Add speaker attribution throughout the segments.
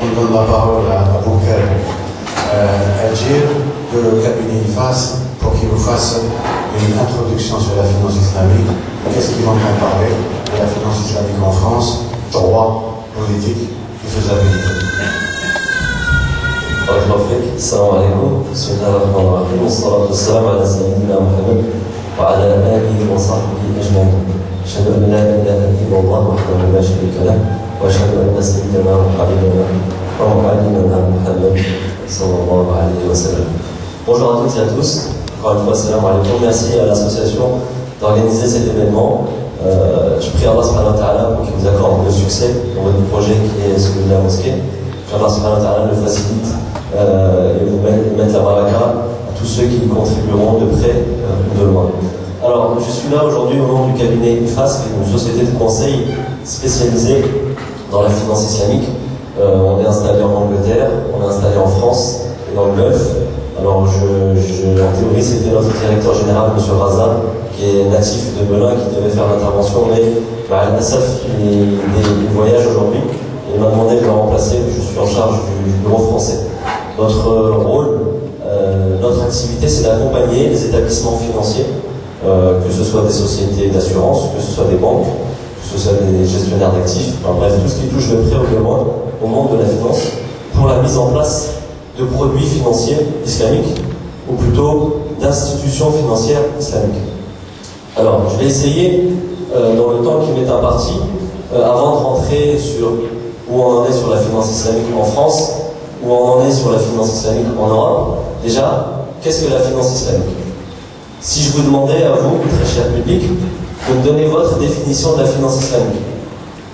Speaker 1: On donne la parole à Bouker Elgir de cabinet IFAS pour qu'il nous fasse une introduction sur la finance islamique. Qu'est-ce qu'il entend parler de la finance islamique en France, droit, politique et faisabilité.
Speaker 2: بارك الله فيك. السلام عليكم. بسم الله الرحمن الرحيم والصلاة والسلام على سيدنا محمد وعلى آله وصحبه أجمعين. أشهد أن لا إله إلا الله وحده لا شريك له وأشهد أن سيدنا وحبيبنا ومعلمنا محمد صلى الله عليه وسلم. Bonjour à toutes et à tous. Encore une fois, salam alaikum. Merci à l'association d'organiser cet événement. Je prie Allah subhanahu wa ta'ala pour qu'il vous accorde le succès dans votre projet qui est celui de la mosquée. Allah subhanahu wa ta'ala le facilite et vous mettre la baraka à tous ceux qui y contribueront de près ou de loin. Alors, je suis là aujourd'hui au nom du cabinet IFAS, qui est une société de conseil spécialisée dans la finance islamique. On est installé en Angleterre, on est installé en France et dans le Golfe. Alors, en théorie, c'était notre directeur général, M. Raza, qui est natif de Belin, qui devait faire l'intervention, mais Al-Nassaf, il voyage aujourd'hui. Il m'a demandé de le remplacer, je suis en charge du bureau français. Notre rôle, notre activité, c'est d'accompagner les établissements financiers, que ce soit des sociétés d'assurance, que ce soit des banques, que ce soit des gestionnaires d'actifs, enfin, bref, tout ce qui touche de près ou de loin au monde de la finance, pour la mise en place de produits financiers islamiques, ou plutôt d'institutions financières islamiques. Alors, je vais essayer, dans le temps qui m'est imparti, avant de rentrer sur où on en est sur la finance islamique en France, où on en est sur la finance islamique en Europe. Déjà, qu'est-ce que la finance islamique? Si je vous demandais à vous, très cher public, de me donner votre définition de la finance islamique,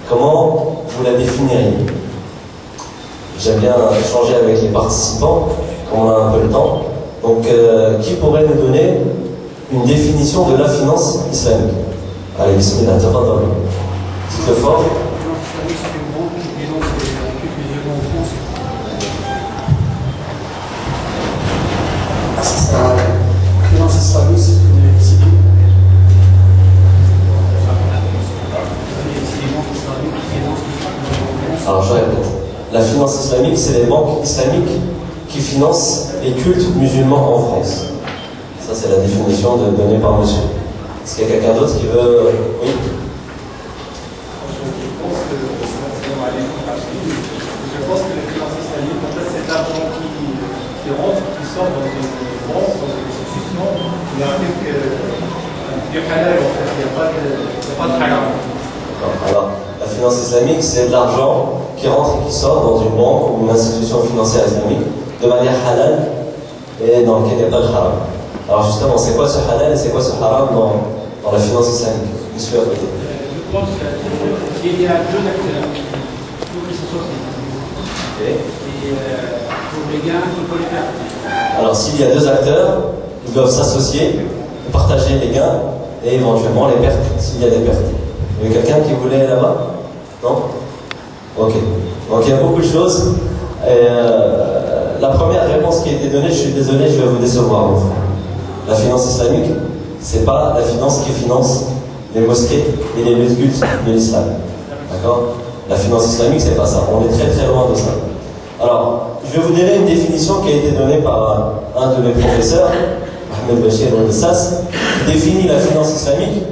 Speaker 2: comment vous la définiriez? J'aime bien échanger avec les participants, quand on a un peu le temps. Donc, qui pourrait nous donner une définition de la finance islamique? Allez, bismillah, tafadhal. Dites-le fort.
Speaker 1: La finance islamique, c'est une civile.
Speaker 2: Alors je répète, la finance islamique, c'est les banques islamiques qui financent les cultes musulmans en France. Ça, c'est la définition donnée par monsieur. Est-ce qu'il y a quelqu'un d'autre qui veut... Oui.
Speaker 3: Je pense que la finance islamique, en fait, c'est l'argent qui rentre, qui sort dans une banque, dans une institution. Il y a un truc du halal, en fait. Il n'y a pas de haram.
Speaker 2: Alors, la finance islamique, c'est de l'argent qui rentre et qui sort dans une banque ou une institution financière islamique de manière halal et dans laquelle il n'y a pas de haram. Alors justement, c'est quoi ce halal et c'est quoi ce haram dans la finance islamique? Monsieur à côté.
Speaker 3: Je pense qu'il y a deux acteurs. Il faut qu'ils se soient et pour les gains, il faut les faire.
Speaker 2: Alors s'il y a deux acteurs, ils doivent s'associer, partager les gains et éventuellement les pertes, s'il y a des pertes. Il y avait quelqu'un qui voulait là-bas? Non? Ok. Donc il y a beaucoup de choses. La première réponse qui a été donnée, je suis désolé, je vais vous décevoir. La finance islamique, c'est pas la finance qui finance les mosquées et les lieux de culte de l'islam. D'accord? La finance islamique, c'est pas ça. On est très très loin de ça. Alors, je vais vous donner une définition qui a été donnée par un de mes professeurs, Ahmed Bachir al-Sass, qui définit la finance islamique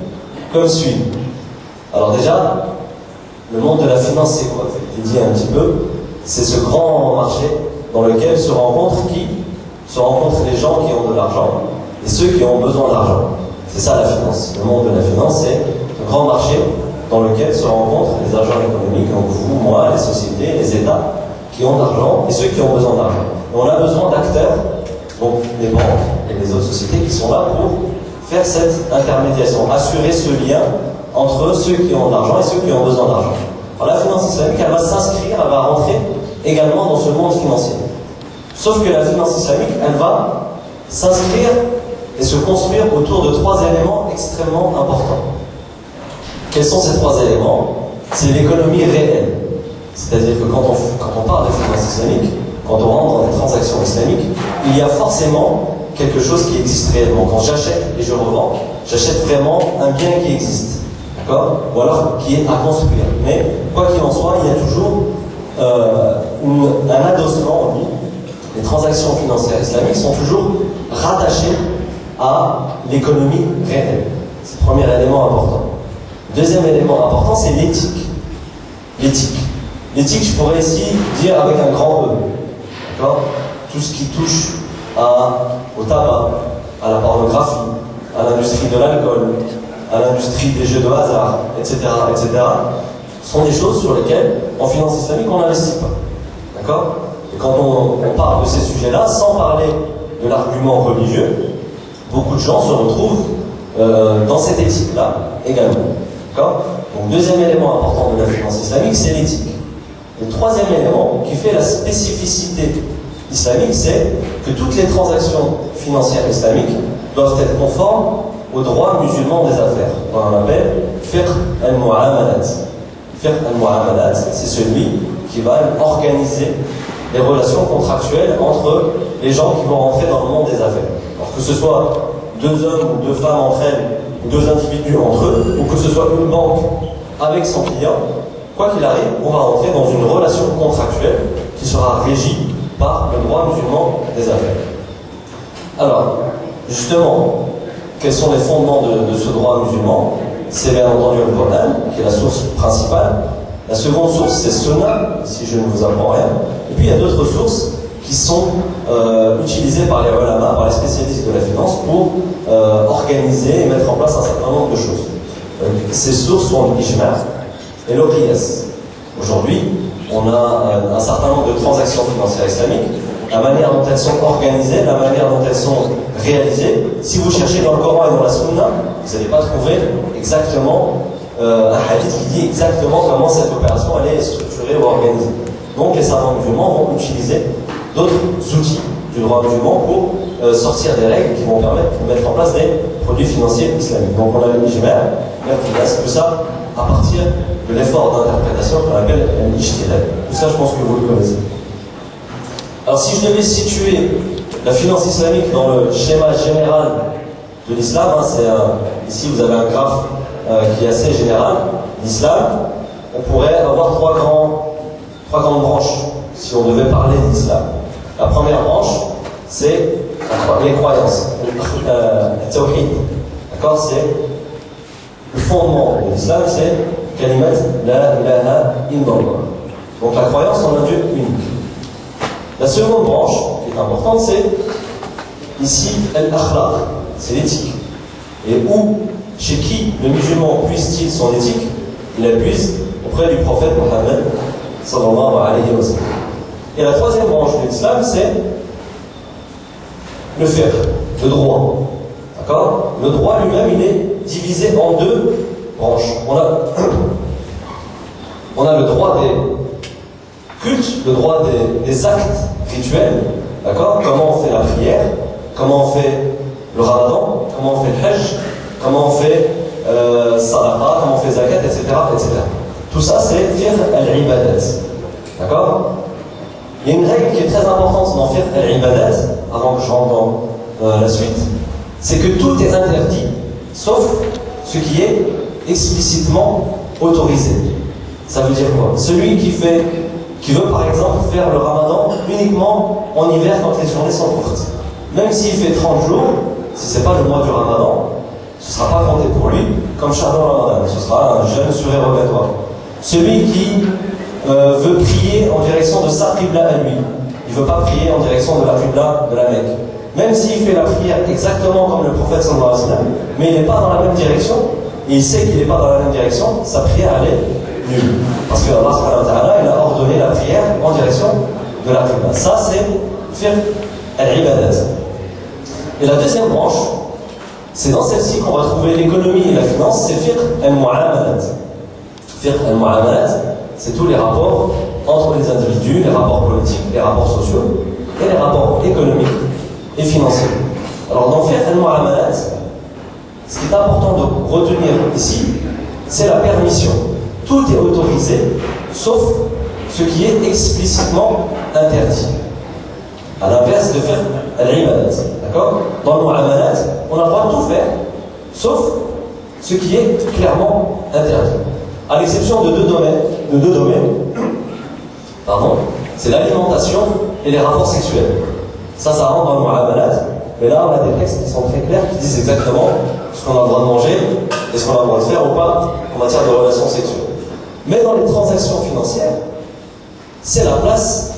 Speaker 2: comme suit. Alors déjà, le monde de la finance, c'est quoi? Je l'ai dit un petit peu. C'est ce grand marché dans lequel se rencontrent qui? Se rencontrent les gens qui ont de l'argent et ceux qui ont besoin d'argent. C'est ça la finance. Le monde de la finance, c'est un grand marché dans lequel se rencontrent les agents économiques, donc vous, moi, les sociétés, les États, qui ont de l'argent et ceux qui ont besoin d'argent. Et on a besoin d'acteurs, donc les banques et les autres sociétés qui sont là pour faire cette intermédiation, assurer ce lien entre ceux qui ont de l'argent et ceux qui ont besoin d'argent. Alors la finance islamique, elle va s'inscrire, elle va rentrer également dans ce monde financier. Sauf que la finance islamique, elle va s'inscrire et se construire autour de trois éléments extrêmement importants. Quels sont ces trois éléments? C'est l'économie réelle. C'est-à-dire que quand on parle de finance islamique, quand on rentre dans des transactions islamiques, il y a forcément quelque chose qui existe réellement. Quand j'achète et je revends, j'achète vraiment un bien qui existe. d'accord, ou alors qui est à construire. Mais quoi qu'il en soit, il y a toujours un adossement, on dit. Les transactions financières islamiques sont toujours rattachées à l'économie réelle. C'est le premier élément important. Deuxième élément important, c'est l'éthique. L'éthique. L'éthique, je pourrais ici dire avec un grand E. D'accord ? Tout ce qui touche au tabac, à la pornographie, à l'industrie de l'alcool, à l'industrie des jeux de hasard, etc., etc., sont des choses sur lesquelles, en finance islamique, on n'investit pas. D'accord ? Et quand on parle de ces sujets-là, sans parler de l'argument religieux, beaucoup de gens se retrouvent dans cette éthique-là également. D'accord ? Donc, deuxième élément important de la finance islamique, c'est l'éthique. Le troisième élément qui fait la spécificité islamique, c'est que toutes les transactions financières islamiques doivent être conformes au droit musulman des affaires. On appelle fiqh al-mu'amalat. Fiqh al-mu'amalat, c'est celui qui va organiser les relations contractuelles entre les gens qui vont rentrer dans le monde des affaires. Alors que ce soit deux hommes ou deux femmes entre elles, ou deux individus entre eux, ou que ce soit une banque avec son client, quoi qu'il arrive, on va rentrer dans une relation contractuelle qui sera régie par le droit musulman des affaires. Alors, justement, quels sont les fondements de ce droit musulman? C'est bien entendu le Coran, qui est la source principale. La seconde source, c'est Sunna, si je ne vous apprends rien. Et puis il y a d'autres sources qui sont utilisées par les ulama, par les spécialistes de la finance, pour organiser et mettre en place un certain nombre de choses. Ces sources sont l'ijma' et le qiyas. Aujourd'hui, on a un certain nombre de transactions financières islamiques, la manière dont elles sont organisées, la manière dont elles sont réalisées. Si vous cherchez dans le Coran et dans la Sunna, vous n'allez pas trouver exactement un hadith qui dit exactement comment cette opération elle est structurée ou organisée. Donc les savants musulmans vont utiliser d'autres outils du droit musulman pour sortir des règles qui vont permettre de mettre en place des produits financiers islamiques. Donc on a le ijma', tout ça à partir de l'effort d'interprétation qu'on appelle l'ijtihad. Tout ça, je pense que vous le connaissez. Alors si je devais situer la finance islamique dans le schéma général de l'islam, ici vous avez un graphe qui est assez général. L'islam, on pourrait avoir trois grandes branches si on devait parler de l'islam. La première branche, c'est les croyances, le tawhid. D'accord? C'est le fondement de l'islam, c'est kalimat la ilaha illallah. Donc la croyance en un Dieu unique. La seconde branche, qui est importante, c'est ici al-akhlaq, c'est l'éthique. Et où, chez qui le musulman puise-t-il son éthique? Il la puise auprès du prophète Mohammed sallallahu alayhi wa sallam. Et la troisième branche de l'islam, c'est le fiqh, le droit. D'accord? Le droit lui-même, il est divisé en deux branches. On a le droit des cultes, le droit des actes rituels. D'accord? Comment on fait la prière, comment on fait le ramadan, comment on fait le hajj, comment on fait sadaqa, comment on fait zakat, etc., etc. Tout ça, c'est fiqh al-ibadat. D'accord? Il y a une règle qui est très importante dans fiqh al-ibadat, avant que je rentre dans la suite, c'est que tout est interdit, sauf ce qui est explicitement autorisé. Ça veut dire quoi? Celui qui veut par exemple faire le ramadan uniquement en hiver quand les journées sont courtes. Même s'il fait 30 jours, si ce n'est pas le mois du ramadan, ce ne sera pas compté pour lui comme Shahr al-Ramadan, ce sera un jeûne surérogatoire. Celui qui veut prier en direction de sa qibla à lui, il ne veut pas prier en direction de la qibla de la Mecque. Même s'il fait la prière exactement comme le prophète sallallahu alayhi wa sallam, mais il n'est pas dans la même direction, et il sait qu'il n'est pas dans la même direction, sa prière elle est nulle. Parce que Allah subhanahu wa ta'ala, il a ordonné la prière en direction de la qibla. Ça c'est fiqh al-ibadat. Et la deuxième branche, c'est dans celle-ci qu'on va trouver l'économie et la finance, c'est fiqh al-mu'amalat. Fiqh al-mu'amalat, c'est tous les rapports entre les individus, les rapports politiques, les rapports sociaux et les rapports économiques et financiers. Alors dans fiqh al-mu'amalat, ce qui est important de retenir ici, c'est la permission. Tout est autorisé, sauf ce qui est explicitement interdit. À l'inverse de fiqh al-ibadat. D'accord? Dans le mu'amalat, on a le droit de tout faire, sauf ce qui est clairement interdit. À l'exception de deux domaines, c'est l'alimentation et les rapports sexuels. Ça rentre dans le mu'amalat, mais là on a des textes qui sont très clairs qui disent exactement ce qu'on a le droit de manger et ce qu'on a le droit de faire ou pas en matière de relations sexuelles. Mais dans les transactions financières, c'est la place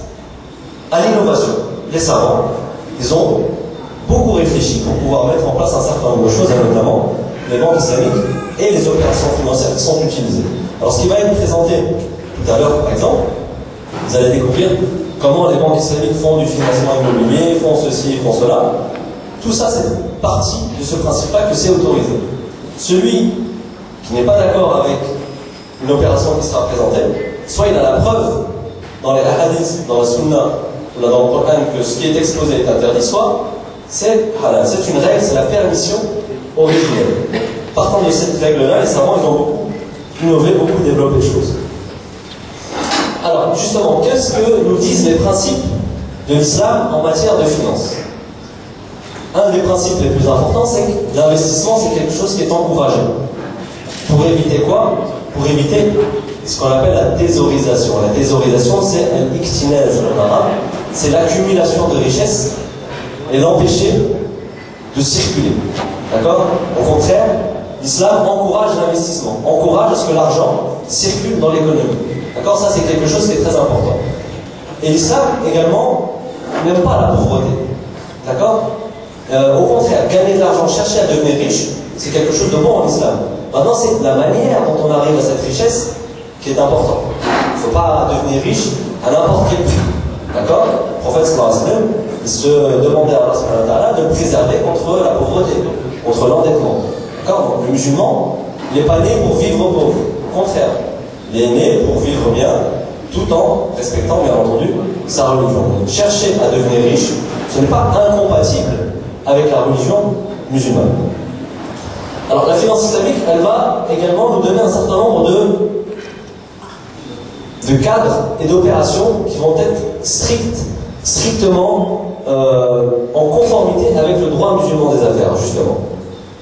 Speaker 2: à l'innovation. Les savants, ils ont beaucoup réfléchi pour pouvoir mettre en place un certain nombre de choses, et notamment les banques islamiques et les opérations financières qui sont utilisées. Alors ce qui va être présenté tout à l'heure, par exemple, vous allez découvrir comment les banques islamiques font du financement immobilier, font ceci, font cela. Tout ça, c'est partie de ce principe-là que c'est autorisé. Celui qui n'est pas d'accord avec une opération qui sera présentée, soit il a la preuve dans les hadiths, dans la sunna, ou là dans le Coran, que ce qui est exposé est interdit, soit c'est halal. C'est une règle, c'est la permission originelle. Partant de cette règle-là, les savants, ils ont beaucoup innové, beaucoup développé les choses. Alors, justement, qu'est-ce que nous disent les principes de l'islam en matière de finances? Un des principes les plus importants, c'est que l'investissement, c'est quelque chose qui est encouragé. Pour éviter quoi? Pour éviter ce qu'on appelle la thésaurisation. La thésaurisation, c'est al-iktinaz en arabe, c'est l'accumulation de richesses et l'empêcher de circuler. D'accord? Au contraire, l'islam encourage l'investissement, encourage à ce que l'argent circule dans l'économie. D'accord? Ça, c'est quelque chose qui est très important. Et l'islam, également, n'aime pas la pauvreté. D'accord? Au contraire, gagner de l'argent, chercher à devenir riche, c'est quelque chose de bon en islam. Maintenant, c'est la manière dont on arrive à cette richesse qui est importante. Il ne faut pas devenir riche à n'importe quel prix. D'accord? Le prophète sallallahu alayhi wa sallam, il se demandait à Allah de le préserver contre la pauvreté, contre l'endettement. D'accord? Donc, le musulman, il n'est pas né pour vivre pauvre. Au contraire, il est né pour vivre bien, tout en respectant, bien entendu, sa religion. Donc, chercher à devenir riche, ce n'est pas incompatible avec la religion musulmane. Alors, la finance islamique, elle va également nous donner un certain nombre de cadres et d'opérations qui vont être strictement en conformité avec le droit musulman des affaires, justement.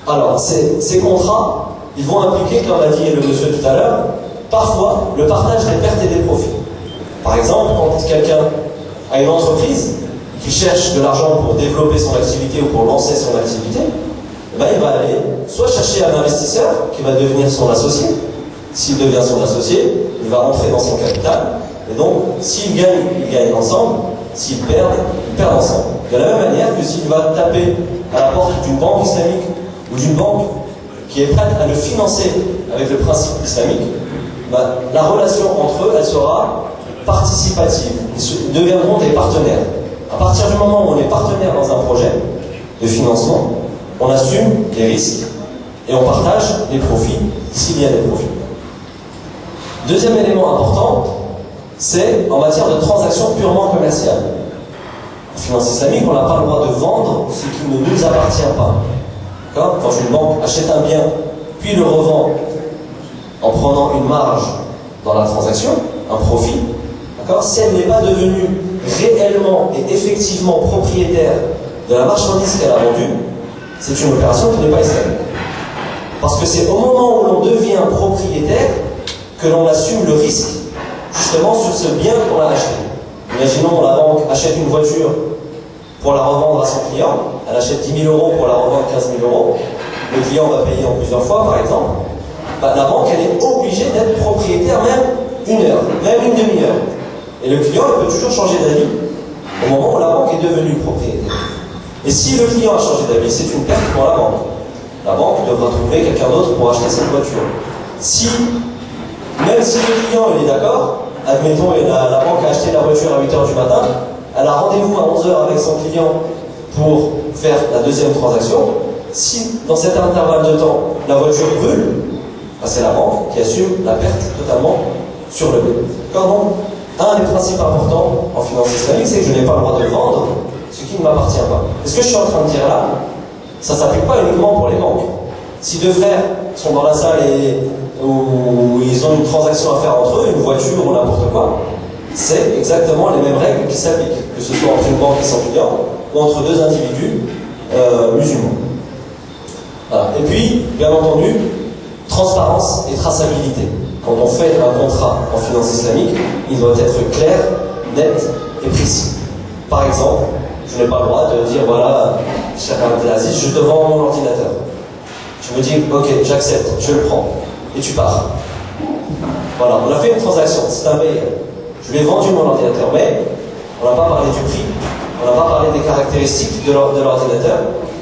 Speaker 2: Alors, ces contrats, ils vont impliquer, comme l'a dit le monsieur tout à l'heure, parfois le partage des pertes et des profits. Par exemple, quand quelqu'un a une entreprise qui cherche de l'argent pour développer son activité ou pour lancer son activité, il va aller soit chercher un investisseur qui va devenir son associé. S'il devient son associé, il va rentrer dans son capital. Et donc, s'il gagne, ils gagnent ensemble. S'ils perdent, ils perdent ensemble. De la même manière que s'il va taper à la porte d'une banque islamique ou d'une banque qui est prête à le financer avec le principe islamique, la relation entre eux, elle sera participative. Ils deviendront des partenaires. À partir du moment où on est partenaire dans un projet de financement, on assume les risques et on partage les profits s'il y a des profits. Deuxième élément important, c'est en matière de transactions purement commerciales. En finance islamique, on n'a pas le droit de vendre ce qui ne nous appartient pas. D'accord? Quand une banque achète un bien, puis le revend en prenant une marge dans la transaction, un profit, d'accord? Si elle n'est pas devenue réellement et effectivement propriétaire de la marchandise qu'elle a vendue, c'est une opération qui n'est pas islamique. Parce que c'est au moment où l'on devient propriétaire que l'on assume le risque, justement, sur ce bien qu'on a acheté. Imaginons, la banque achète une voiture pour la revendre à son client, elle achète 10 000 € pour la revendre 15 000 €, le client va payer en plusieurs fois, par exemple. La banque, elle est obligée d'être propriétaire même une heure, même une demi-heure. Et le client, il peut toujours changer d'avis au moment où la banque est devenue propriétaire. Et si le client a changé d'avis, c'est une perte pour la banque. La banque devra trouver quelqu'un d'autre pour acheter cette voiture. Même si le client il est d'accord, admettons la banque a acheté la voiture à 8h du matin, elle a rendez-vous à 11h avec son client pour faire la deuxième transaction. Si dans cet intervalle de temps, la voiture brûle, c'est la banque qui assume la perte totalement sur le bien. Donc, un des principes importants en finance islamique, c'est que je n'ai pas le droit de vendre ce qui ne m'appartient pas. Et ce que je suis en train de dire là, ça ne s'applique pas uniquement pour les banques. Si deux frères sont dans la salle où ils ont une transaction à faire entre eux, une voiture ou n'importe quoi, c'est exactement les mêmes règles qui s'appliquent, que ce soit entre une banque et son client ou entre deux individus musulmans. Voilà. Et puis, bien entendu, Transparence et traçabilité. Quand on fait un contrat en finance islamique, il doit être clair, net et précis. Par exemple, je n'ai pas le droit de dire voilà, cher Abdelaziz, je te vends mon ordinateur. Tu me dis ok, j'accepte, je le prends. Et tu pars. Voilà, on a fait une transaction, c'est un bail. Je lui ai vendu mon ordinateur, mais on n'a pas parlé du prix, on n'a pas parlé des caractéristiques de l'ordinateur.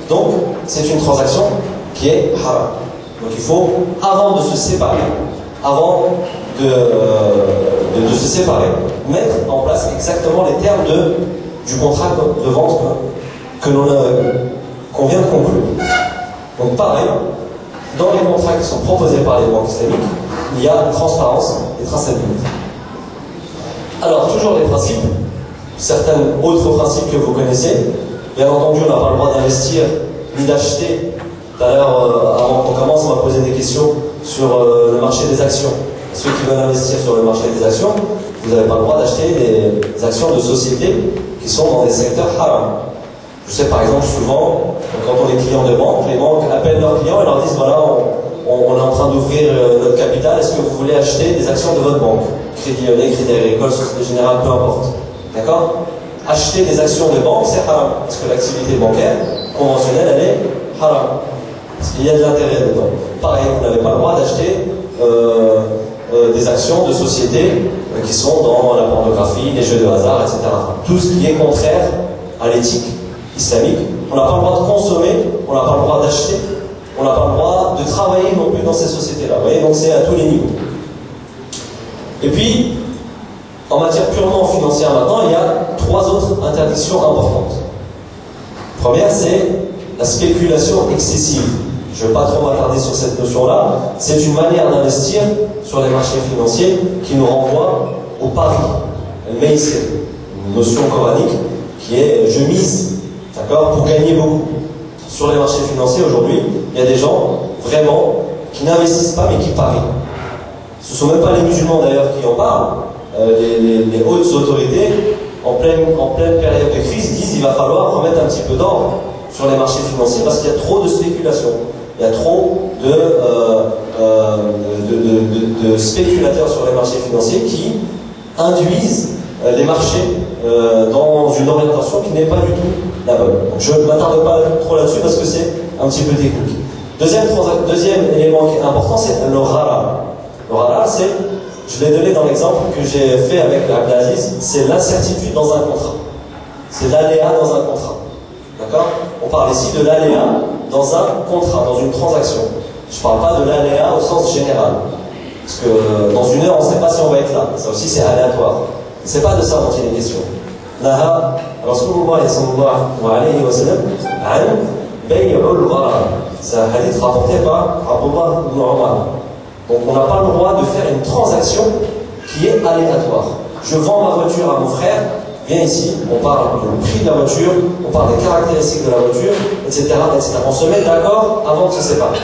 Speaker 2: Donc, c'est une transaction qui est haram. Donc il faut, avant de se séparer, de se séparer, mettre en place exactement les termes du contrat de vente qu'on vient de conclure. Donc pareil, dans les contrats qui sont proposés par les banques islamiques, il y a transparence et traçabilité. Alors, toujours les principes, certains autres principes que vous connaissez. Bien entendu, on n'a pas le droit d'investir ni d'acheter. Tout à l'heure, avant qu'on commence, on m'a posé des questions sur le marché des actions. Ceux qui veulent investir sur le marché des actions, vous n'avez pas le droit d'acheter des actions de sociétés qui sont dans des secteurs haram. Je sais par exemple souvent, quand on est client de banque, les banques appellent leurs clients et leur disent voilà, on est en train d'ouvrir notre capital, est-ce que vous voulez acheter des actions de votre banque? Crédit Lyonnais, Crédit Agricole, Société Générale, peu importe. D'accord? Acheter des actions de banque, c'est haram. Parce que l'activité bancaire conventionnelle, elle est haram. Parce qu'il y a de l'intérêt dedans. Pareil, vous n'avez pas le droit d'acheter des actions de sociétés qui sont dans la pornographie, les jeux de hasard, etc. Tout ce qui est contraire à l'éthique islamique. On n'a pas le droit de consommer, on n'a pas le droit d'acheter, on n'a pas le droit de travailler non plus dans ces sociétés-là. Vous voyez, donc c'est à tous les niveaux. Et puis, en matière purement financière maintenant, il y a 3 autres interdictions importantes. Première, c'est la spéculation excessive. Je ne vais pas trop m'attarder sur cette notion-là. C'est une manière d'investir sur les marchés financiers qui nous renvoie au pari. Al-Maysir, une notion coranique qui est je mise, d'accord, pour gagner beaucoup. Sur les marchés financiers aujourd'hui, il y a des gens vraiment qui n'investissent pas mais qui parient. Ce ne sont même pas les musulmans d'ailleurs qui en parlent. Les hautes autorités, en pleine période de crise, disent qu'il va falloir remettre un petit peu d'ordre sur les marchés financiers parce qu'il y a trop de spéculation. Il y a trop de spéculateurs sur les marchés financiers qui induisent les marchés dans une orientation qui n'est pas du tout la bonne. Donc je ne m'attarde pas trop là-dessus parce que c'est un petit peu technique. Deuxième élément qui est important, c'est le rara. Le rara, c'est, je l'ai donné dans l'exemple que j'ai fait avec Abdelaziz, c'est l'incertitude dans un contrat. C'est l'aléa dans un contrat. D'accord? On parle ici de l'aléa dans un contrat, dans une transaction. Je ne parle pas de l'aléa au sens général. Parce que dans une heure, on ne sait pas si on va être là. Ça aussi, c'est aléatoire. Ce n'est pas de ça dont il est question. Naha Rasulullah sallallahu alayhi wa sallam an bay'ul gharar. C'est un hadith rapporté par Abdullah ibn Umar. Donc on n'a pas le droit de faire une transaction qui est aléatoire. Je vends ma voiture à mon frère, viens ici, on parle du prix de la voiture, on parle des caractéristiques de la voiture, etc. etc. On se met d'accord avant de se séparer.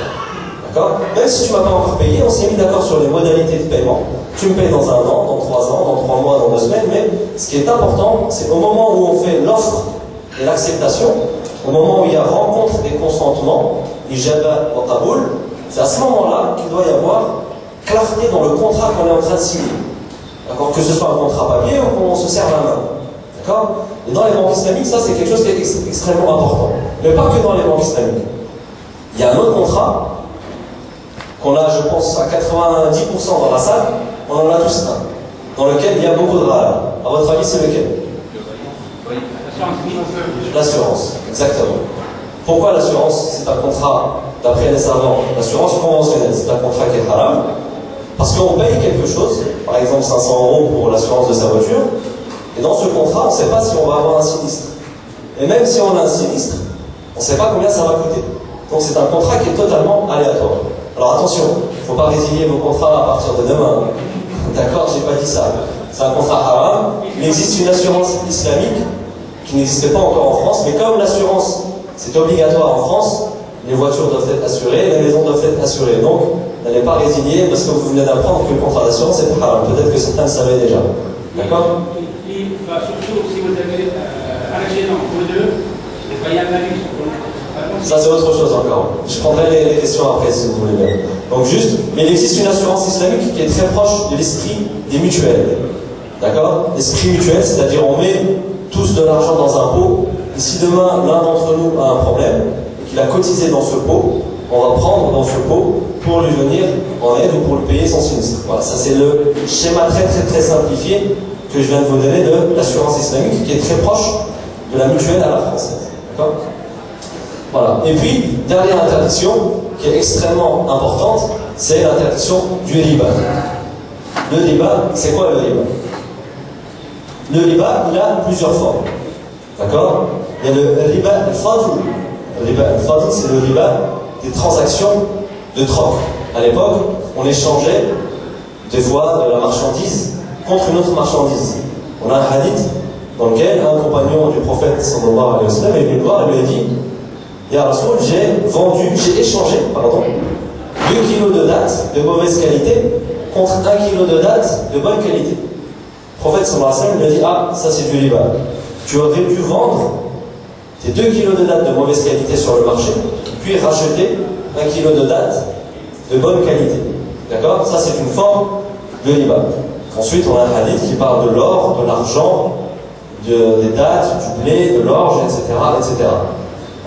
Speaker 2: D'accord? Même si tu ne m'as pas encore payé, on s'est mis d'accord sur les modalités de paiement. Tu me payes dans 1 an, dans 3 ans, dans 3 mois, dans 2 semaines, mais ce qui est important, c'est au moment où on fait l'offre et l'acceptation, au moment où il y a rencontre des consentements, ijaba wa qaboul, c'est à ce moment-là qu'il doit y avoir clarté dans le contrat qu'on est en train de signer. D'accord? Que ce soit un contrat papier ou qu'on se serve la main. D'accord? Et dans les banques islamiques, ça c'est quelque chose qui est extrêmement important. Mais pas que dans les banques islamiques. Il y a un autre contrat qu'on a, je pense, à 90% dans la salle, on en a tous un, dans lequel il y a beaucoup de râles. À votre avis, c'est lequel? L'assurance, exactement. Pourquoi l'assurance? C'est un contrat, d'après les savants, l'assurance conventionnelle, c'est un contrat qui est haram, parce qu'on paye quelque chose, par exemple 500 € pour l'assurance de sa voiture, et dans ce contrat, on ne sait pas si on va avoir un sinistre. Et même si on a un sinistre, on ne sait pas combien ça va coûter. Donc c'est un contrat qui est totalement aléatoire. Alors attention, il ne faut pas résilier vos contrats à partir de demain. D'accord, je n'ai pas dit ça. C'est un contrat haram. Il existe une assurance islamique qui n'existait pas encore en France, mais comme l'assurance, c'est obligatoire en France, les voitures doivent être assurées, les maisons doivent être assurées. Donc, n'allez pas résilier parce que vous venez d'apprendre que le contrat d'assurance est haram. Peut-être que certains le savaient déjà. D'accord?
Speaker 4: Surtout si vous avez un accident pour 2, il y a un malus.
Speaker 2: Ça, c'est autre chose encore. Je prendrai les questions après si vous voulez bien. Donc juste, mais il existe une assurance islamique qui est très proche de l'esprit des mutuelles. D'accord? L'esprit mutuel, c'est-à-dire on met tous de l'argent dans un pot, et si demain l'un d'entre nous a un problème, et qu'il a cotisé dans ce pot, on va prendre dans ce pot pour lui venir en aide ou pour lui payer son sinistre. Voilà, ça c'est le schéma très très très simplifié que je viens de vous donner de l'assurance islamique qui est très proche de la mutuelle à la française. D'accord? Voilà. Et puis, dernière interdiction qui est extrêmement importante, c'est l'interdiction du riba. Le riba, c'est quoi le riba? Le riba, il a plusieurs formes. D'accord? Il y a le riba al-fadl. Le riba al-fadl, c'est le riba des transactions de troc. À l'époque, on échangeait des fois de la marchandise contre une autre marchandise. On a un hadith dans lequel un compagnon du prophète sallallahu alayhi wa sallam est venu le voir et lui a dit: Ya Rasoul, j'ai échangé 2 kilos de dattes de mauvaise qualité contre 1 kilo de dattes de bonne qualité. Le prophète sallallahu alayhi wa sallam lui a dit: ah, ça c'est du riba. Tu aurais pu vendre tes 2 kilos de dattes de mauvaise qualité sur le marché, puis racheter 1 kilo de dattes de bonne qualité. D'accord? Ça c'est une forme de riba. Ensuite, on a un hadith qui parle de l'or, de l'argent, des dattes, du blé, de l'orge, etc., etc.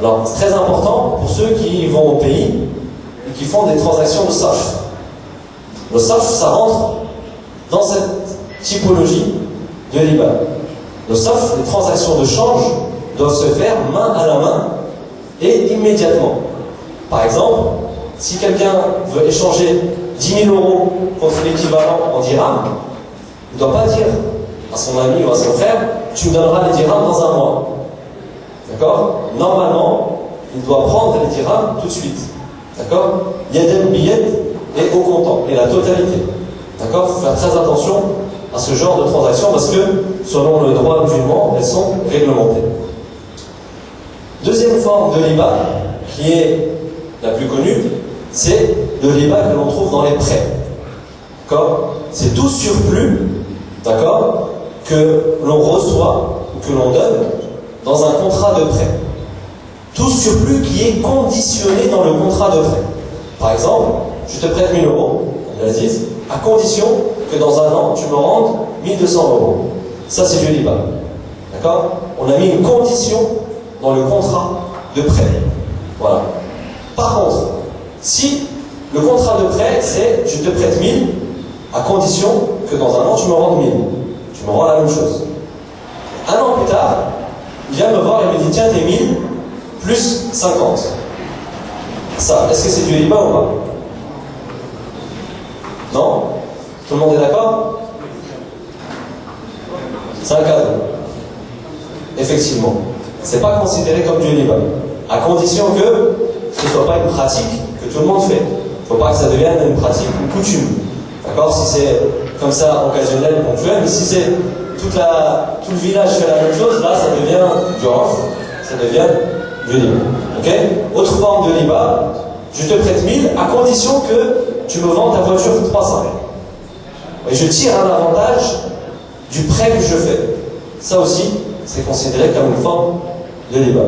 Speaker 2: Alors, c'est très important pour ceux qui vont au pays et qui font des transactions de sarf. Le sarf, ça rentre dans cette typologie de riba. Le sarf, les transactions de change doivent se faire main à la main et immédiatement. Par exemple, si quelqu'un veut échanger 10 000 euros contre l'équivalent en dirhams, il ne doit pas dire à son ami ou à son frère: tu me donneras les dirhams dans un mois. D'accord? Normalement, il doit prendre les dirhams tout de suite. D'accord? Yadem billet et au comptant, et la totalité. D'accord? Il faut faire très attention à ce genre de transactions parce que, selon le droit musulman, elles sont réglementées. Deuxième forme de riba, qui est la plus connue, c'est le riba que l'on trouve dans les prêts. D'accord? C'est tout surplus, d'accord, que l'on reçoit ou que l'on donne dans un contrat de prêt. Tout surplus qui est conditionné dans le contrat de prêt. Par exemple, je te prête 1000 euros, Aziz, à condition que dans un an, tu me rendes 1200 euros. Ça, c'est du riba. D'accord? On a mis une condition dans le contrat de prêt. Voilà. Par contre, si le contrat de prêt, c'est je te prête 1000 à condition que dans un an, tu me rendes 1000. Tu me rends la même chose. Un an plus tard, il vient me voir et me dit: tiens, t'es 1000 plus 50. Ça, est-ce que c'est du riba ou pas? Non? Tout le monde est d'accord? C'est un cadeau. Effectivement. C'est pas considéré comme du riba. À condition que ce ne soit pas une pratique que tout le monde fait. Il ne faut pas que ça devienne une pratique, une coutume. D'accord? Si c'est comme ça, occasionnel, ponctuel, mais si c'est tout le village fait la même chose, là, ça devient du off, ça devient du riba. Ok? Autre forme de riba, je te prête 1000 à condition que tu me vends ta voiture 300. Et je tire un avantage du prêt que je fais. Ça aussi, c'est considéré comme une forme de riba.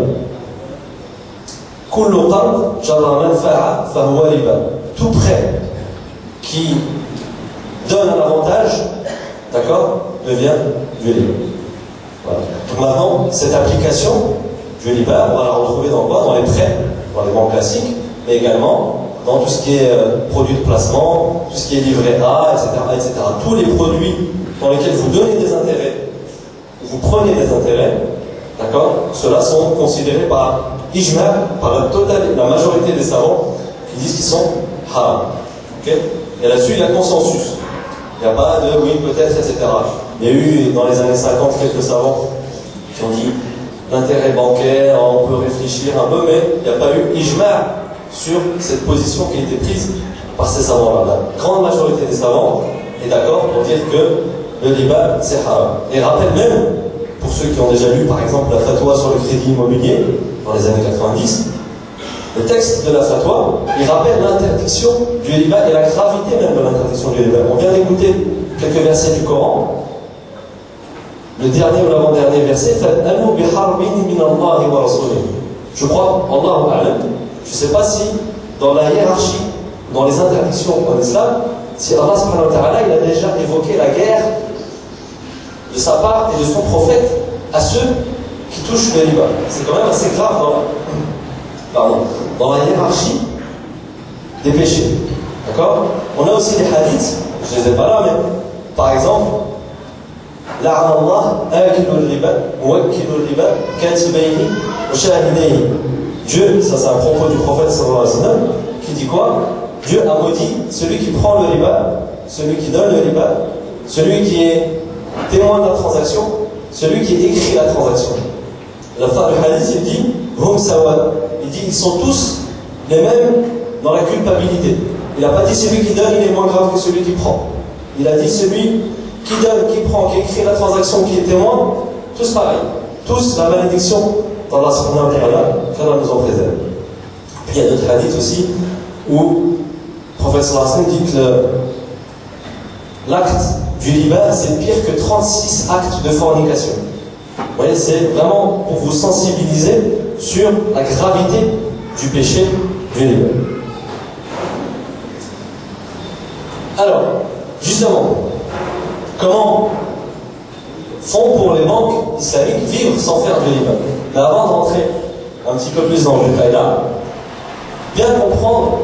Speaker 2: Kullu qard jarra manfa'a fahuwa riba. Tout prêt qui donne un avantage, d'accord, devient du riba. Voilà. Donc maintenant, cette application du riba, on va la retrouver dans quoi? Dans les prêts, dans les banques classiques, mais également dans tout ce qui est produits de placement, tout ce qui est livret A, etc., etc. Tous les produits dans lesquels vous donnez des intérêts, vous prenez des intérêts, d'accord, ceux-là sont considérés par ijma', par la majorité des savants qui disent qu'ils sont haram. Okay? Et là-dessus, il y a consensus. Il n'y a pas de oui, peut-être, etc. Il y a eu dans les années 50 quelques savants qui ont dit l'intérêt bancaire, on peut réfléchir un peu, mais il n'y a pas eu ijma' sur cette position qui a été prise par ces savants-là. La grande majorité des savants est d'accord pour dire que le riba, c'est haram. Et rappelle même, pour ceux qui ont déjà lu par exemple la fatwa sur le crédit immobilier dans les années 90, le texte de la fatwa, il rappelle l'interdiction du riba et la gravité même de l'interdiction du riba. On vient d'écouter quelques versets du Coran. Le dernier ou l'avant-dernier verset, je crois, Allahu a'lam, je ne sais pas si dans la hiérarchie dans les interdictions en islam, si Allah subhanahu wa ta'ala, il a déjà évoqué la guerre de sa part et de son prophète à ceux qui touchent le riba. C'est quand même assez grave dans la hiérarchie des péchés. D'accord? On a aussi des hadiths, je ne les ai pas là, mais par exemple, لعن الله آكل الربا موكل الربا كاتبين وشاهدين. Dieu, ça c'est un propos du prophète sallallahu alayhi wa sallam, qui dit quoi? Dieu a maudit celui qui prend le riba, celui qui donne le riba, celui qui est témoin de la transaction, celui qui écrit la transaction. La fin du hadith, il dit hum sawa. Il dit ils sont tous les mêmes dans la culpabilité. Il n'a pas dit celui qui donne il est moins grave que celui qui prend. Il a dit celui qui donne, qui prend, qui écrit la transaction, qui est témoin, tous pareils. Tous la malédiction d'Allah subhanahu wa ta'ala, qu'Allah nous en préserve. Puis il y a d'autres hadiths aussi où le prophète sallallahu alayhi wa sallam dit que l'acte du riba c'est pire que 36 actes de fornication. Vous voyez, c'est vraiment pour vous sensibiliser sur la gravité du péché du riba. Alors, justement, comment font pour les banques islamiques vivre sans faire de riba? Mais avant d'entrer un petit peu plus dans le détail là, bien comprendre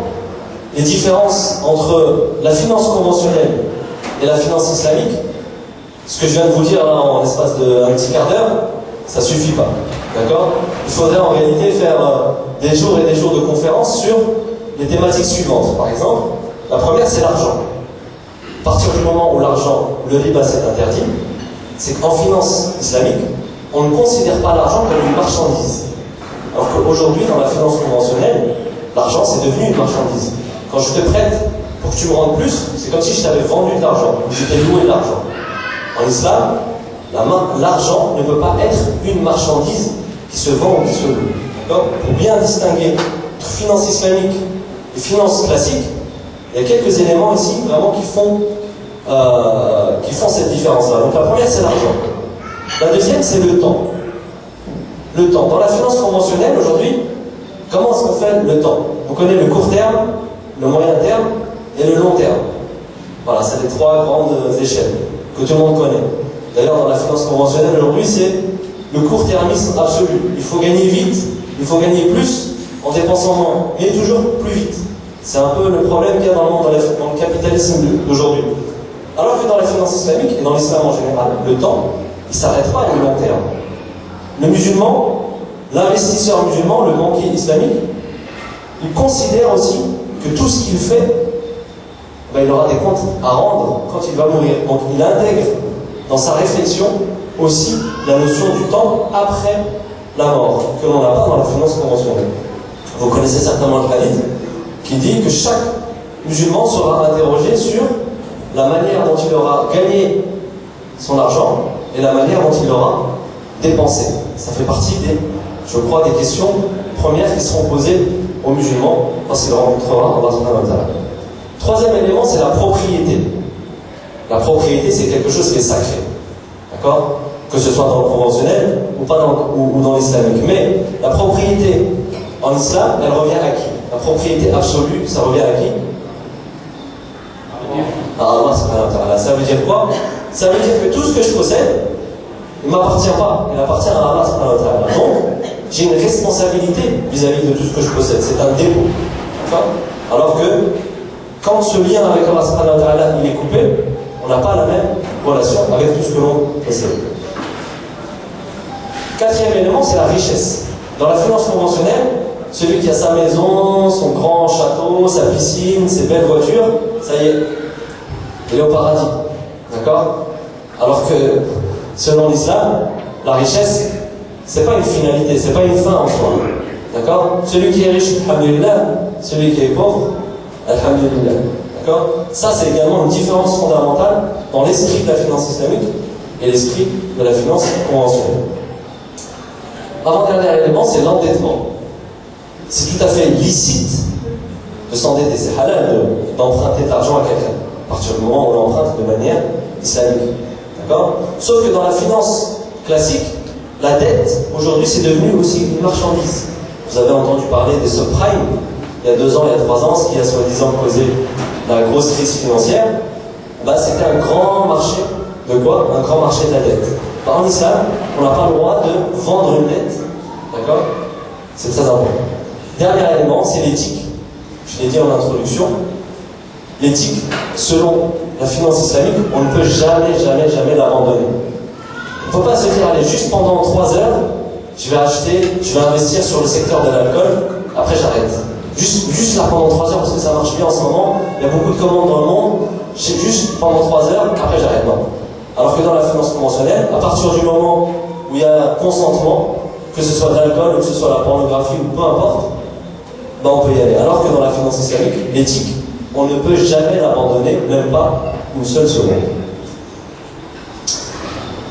Speaker 2: les différences entre la finance conventionnelle et la finance islamique. Ce que je viens de vous dire là en l'espace d'un petit quart d'heure, ça ne suffit pas. D'accord? Il faudrait en réalité faire des jours et des jours de conférences sur les thématiques suivantes. Par exemple, la première c'est l'argent. À partir du moment où l'argent, le riba c'est interdit, c'est qu'en finance islamique, on ne considère pas l'argent comme une marchandise. Alors qu'aujourd'hui, dans la finance conventionnelle, l'argent c'est devenu une marchandise. Quand je te prête pour que tu me rendes plus, c'est comme si je t'avais vendu de l'argent, ou je t'ai loué de l'argent. En islam, l'argent ne peut pas être une marchandise qui se vend ou qui se loue. D'accord? Pour bien distinguer entre finance islamique et finance classique, il y a quelques éléments ici vraiment qui font cette différence-là. Donc la première, c'est l'argent. La deuxième, c'est le temps. Le temps. Dans la finance conventionnelle, aujourd'hui, comment est-ce qu'on fait le temps? On connaît le court terme, le moyen terme et le long terme. Voilà, c'est les trois grandes échelles que tout le monde connaît. D'ailleurs, dans la finance conventionnelle, aujourd'hui, c'est le court-termisme absolu. Il faut gagner vite, il faut gagner plus en dépensant moins, mais toujours plus vite. C'est un peu le problème qu'il y a dans le monde, dans le capitalisme d'aujourd'hui. Alors que dans la finance islamique, et dans l'islam en général, le temps, il ne s'arrête pas à long terme. Le musulman, l'investisseur musulman, le banquier islamique, il considère aussi que tout ce qu'il fait, il aura des comptes à rendre quand il va mourir. Donc il intègre dans sa réflexion aussi la notion du temps après la mort, que l'on n'a pas dans la finance conventionnelle. Vous connaissez certainement le hadith qui dit que chaque musulman sera interrogé sur la manière dont il aura gagné son argent et la manière dont il aura dépensé. Ça fait partie je crois, des questions premières qui seront posées aux musulmans lorsqu'il rencontrera Allah subhanahu wa ta'ala. Troisième élément, c'est la propriété. La propriété, c'est quelque chose qui est sacré. D'accord? Que ce soit dans le conventionnel ou dans l'islamique. Mais la propriété en islam, elle revient à qui? La propriété absolue, ça revient à qui? À Allah subhanahu wa ta'ala. Ça veut dire quoi? Ça veut dire que tout ce que je possède, il ne m'appartient pas. Il appartient à Allah subhanahu wa ta'ala. Donc, j'ai une responsabilité vis-à-vis de tout ce que je possède. C'est un dépôt. D'accord? Alors que quand ce lien avec Allah subhanahu wa ta'ala il est coupé, on n'a pas la même relation avec tout ce que l'on possède. Quatrième élément, c'est la richesse. Dans la finance conventionnelle, celui qui a sa maison, son grand château, sa piscine, ses belles voitures, ça y est, il est au paradis. D'accord? Alors que, selon l'islam, la richesse, c'est pas une finalité, c'est pas une fin en soi. D'accord? Celui qui est riche, alhamdulillah, celui qui est pauvre, alhamdulillah. D'accord? Ça, c'est également une différence fondamentale dans l'esprit de la finance islamique et l'esprit de la finance conventionnelle. Avant-dernier élément, c'est l'endettement. C'est tout à fait licite de s'endetter, c'est halal d'emprunter de l'argent à quelqu'un, à partir du moment où on l'emprunte de manière islamique. D'accord? Sauf que dans la finance classique, la dette, aujourd'hui, c'est devenu aussi une marchandise. Vous avez entendu parler des subprimes, il y a 2 ans, il y a 3 ans, ce qui a soi-disant causé la grosse crise financière, c'était un grand marché de quoi? Un grand marché de la dette. En islam, on n'a pas le droit de vendre une dette. D'accord? C'est très important. Dernier élément, c'est l'éthique. Je l'ai dit en introduction. L'éthique, selon la finance islamique, on ne peut jamais l'abandonner. Il ne faut pas se dire, allez, juste pendant 3 heures, je vais investir sur le secteur de l'alcool, après j'arrête. Juste là pendant 3 heures, parce que ça marche bien en ce moment, il y a beaucoup de commandes dans le monde, juste pendant 3 heures, après j'arrête. Non. Alors que dans la finance conventionnelle, à partir du moment où il y a consentement, que ce soit de l'alcool ou que ce soit la pornographie ou peu importe, on peut y aller. Alors que dans la finance islamique, l'éthique, on ne peut jamais l'abandonner, même pas une seule seconde.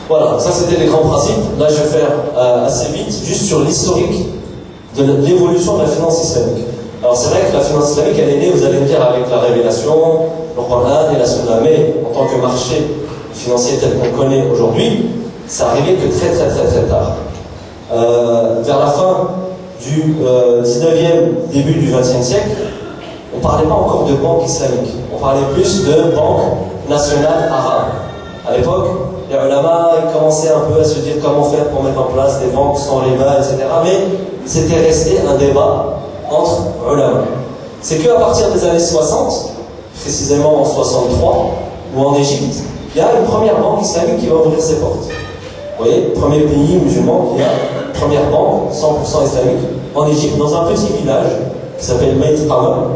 Speaker 2: Voilà, ça c'était les grands principes. Là je vais faire assez vite, juste sur l'historique de l'évolution de la finance islamique. Alors c'est vrai que la finance islamique, elle est née, vous allez me dire, avec la révélation, le Coran et la Sunna, mais en tant que marché financier tel qu'on connaît aujourd'hui, ça arrivait que très tard. Vers la fin du 19e, début du 20e siècle, on ne parlait pas encore de banque islamique, on parlait plus de banque nationale arabe. À l'époque, les ulama commençaient un peu à se dire comment faire pour mettre en place des banques sans riba, etc. Mais c'était resté un débat entre ulama. C'est qu'à partir des années 60, précisément en 63, ou en Égypte, il y a une première banque islamique qui va ouvrir ses portes. Vous voyez, premier pays musulman qui a une première banque 100% islamique en Égypte, dans un petit village qui s'appelle Meit Qama.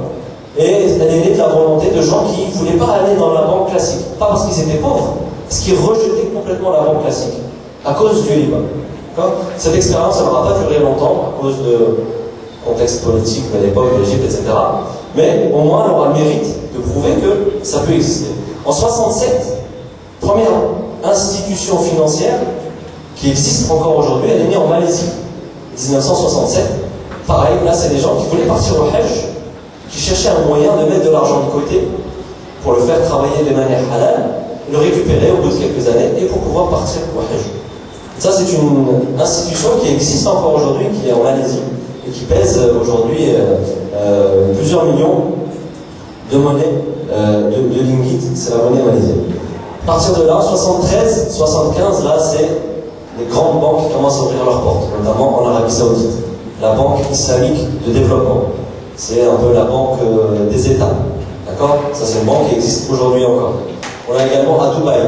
Speaker 2: Et elle est née de la volonté de gens qui ne voulaient pas aller dans la banque classique. Pas parce qu'ils étaient pauvres, parce qu'ils rejetaient complètement la banque classique, à cause du riba. Cette expérience, elle n'aura pas duré longtemps, à cause de contexte politique de l'époque, de l'Égypte, etc. Mais au moins, elle aura le mérite de prouver que ça peut exister. En 67, première institution financière qui existe encore aujourd'hui, elle est née en Malaisie, 1967. Pareil, là, c'est des gens qui voulaient partir au Hajj, qui cherchaient un moyen de mettre de l'argent de côté pour le faire travailler de manière halal, le récupérer au bout de quelques années et pour pouvoir partir au Hajj. Ça, c'est une institution qui existe encore aujourd'hui, qui est en Malaisie et qui pèse aujourd'hui plusieurs millions de monnaies de ringgit. C'est la monnaie malaisienne. À partir de là, 73, 75, là, c'est les grandes banques qui commencent à ouvrir leurs portes, notamment en Arabie Saoudite. La banque islamique de développement. C'est un peu la banque des États. D'accord? Ça, c'est une banque qui existe aujourd'hui encore. On a également à Dubaï.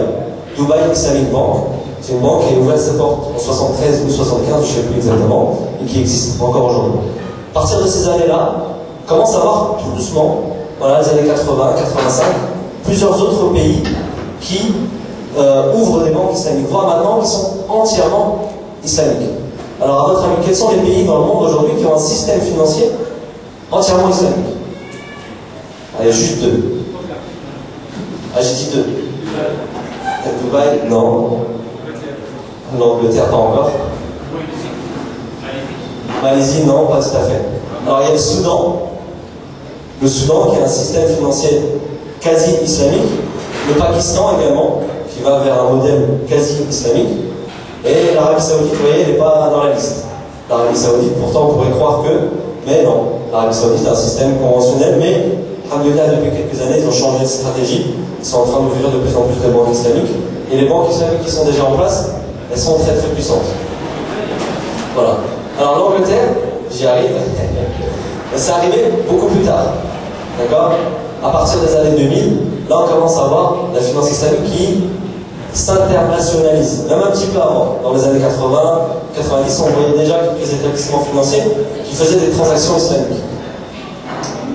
Speaker 2: Dubaï Islamic Bank. C'est une banque qui a ouvert ses portes en 73 ou 75, je ne sais plus exactement, et qui existe encore aujourd'hui. À partir de ces années-là, on commence à voir tout doucement, voilà, les années 80, 85, plusieurs autres pays qui ouvrent des banques islamiques, voire maintenant qui sont entièrement islamiques. Alors, à votre avis, quels sont les pays dans le monde aujourd'hui qui ont un système financier entièrement islamique? Allez, juste 2. Ah, j'ai dit 2. Dubaï, non. L'Angleterre, pas encore. Malaisie, non, pas tout à fait. Alors, il y a le Soudan. Le Soudan qui a un système financier quasi islamique. Le Pakistan également, qui va vers un modèle quasi islamique. Et l'Arabie Saoudite, vous voyez, elle n'est pas dans la liste. L'Arabie Saoudite, pourtant, on pourrait croire que, mais non. L'Arabie Saoudite a un système conventionnel, mais, alhamdoulilah, depuis quelques années, ils ont changé de stratégie. Ils sont en train d'ouvrir de plus en plus de banques islamiques. Et les banques islamiques qui sont déjà en place, elles sont très puissantes. Voilà. Alors l'Angleterre, j'y arrive. C'est arrivé beaucoup plus tard. D'accord? À partir des années 2000, là on commence à voir la finance islamique qui s'internationalise. Même un petit peu avant. Dans les années 80, 90, on voyait déjà quelques établissements financiers qui faisaient des transactions islamiques.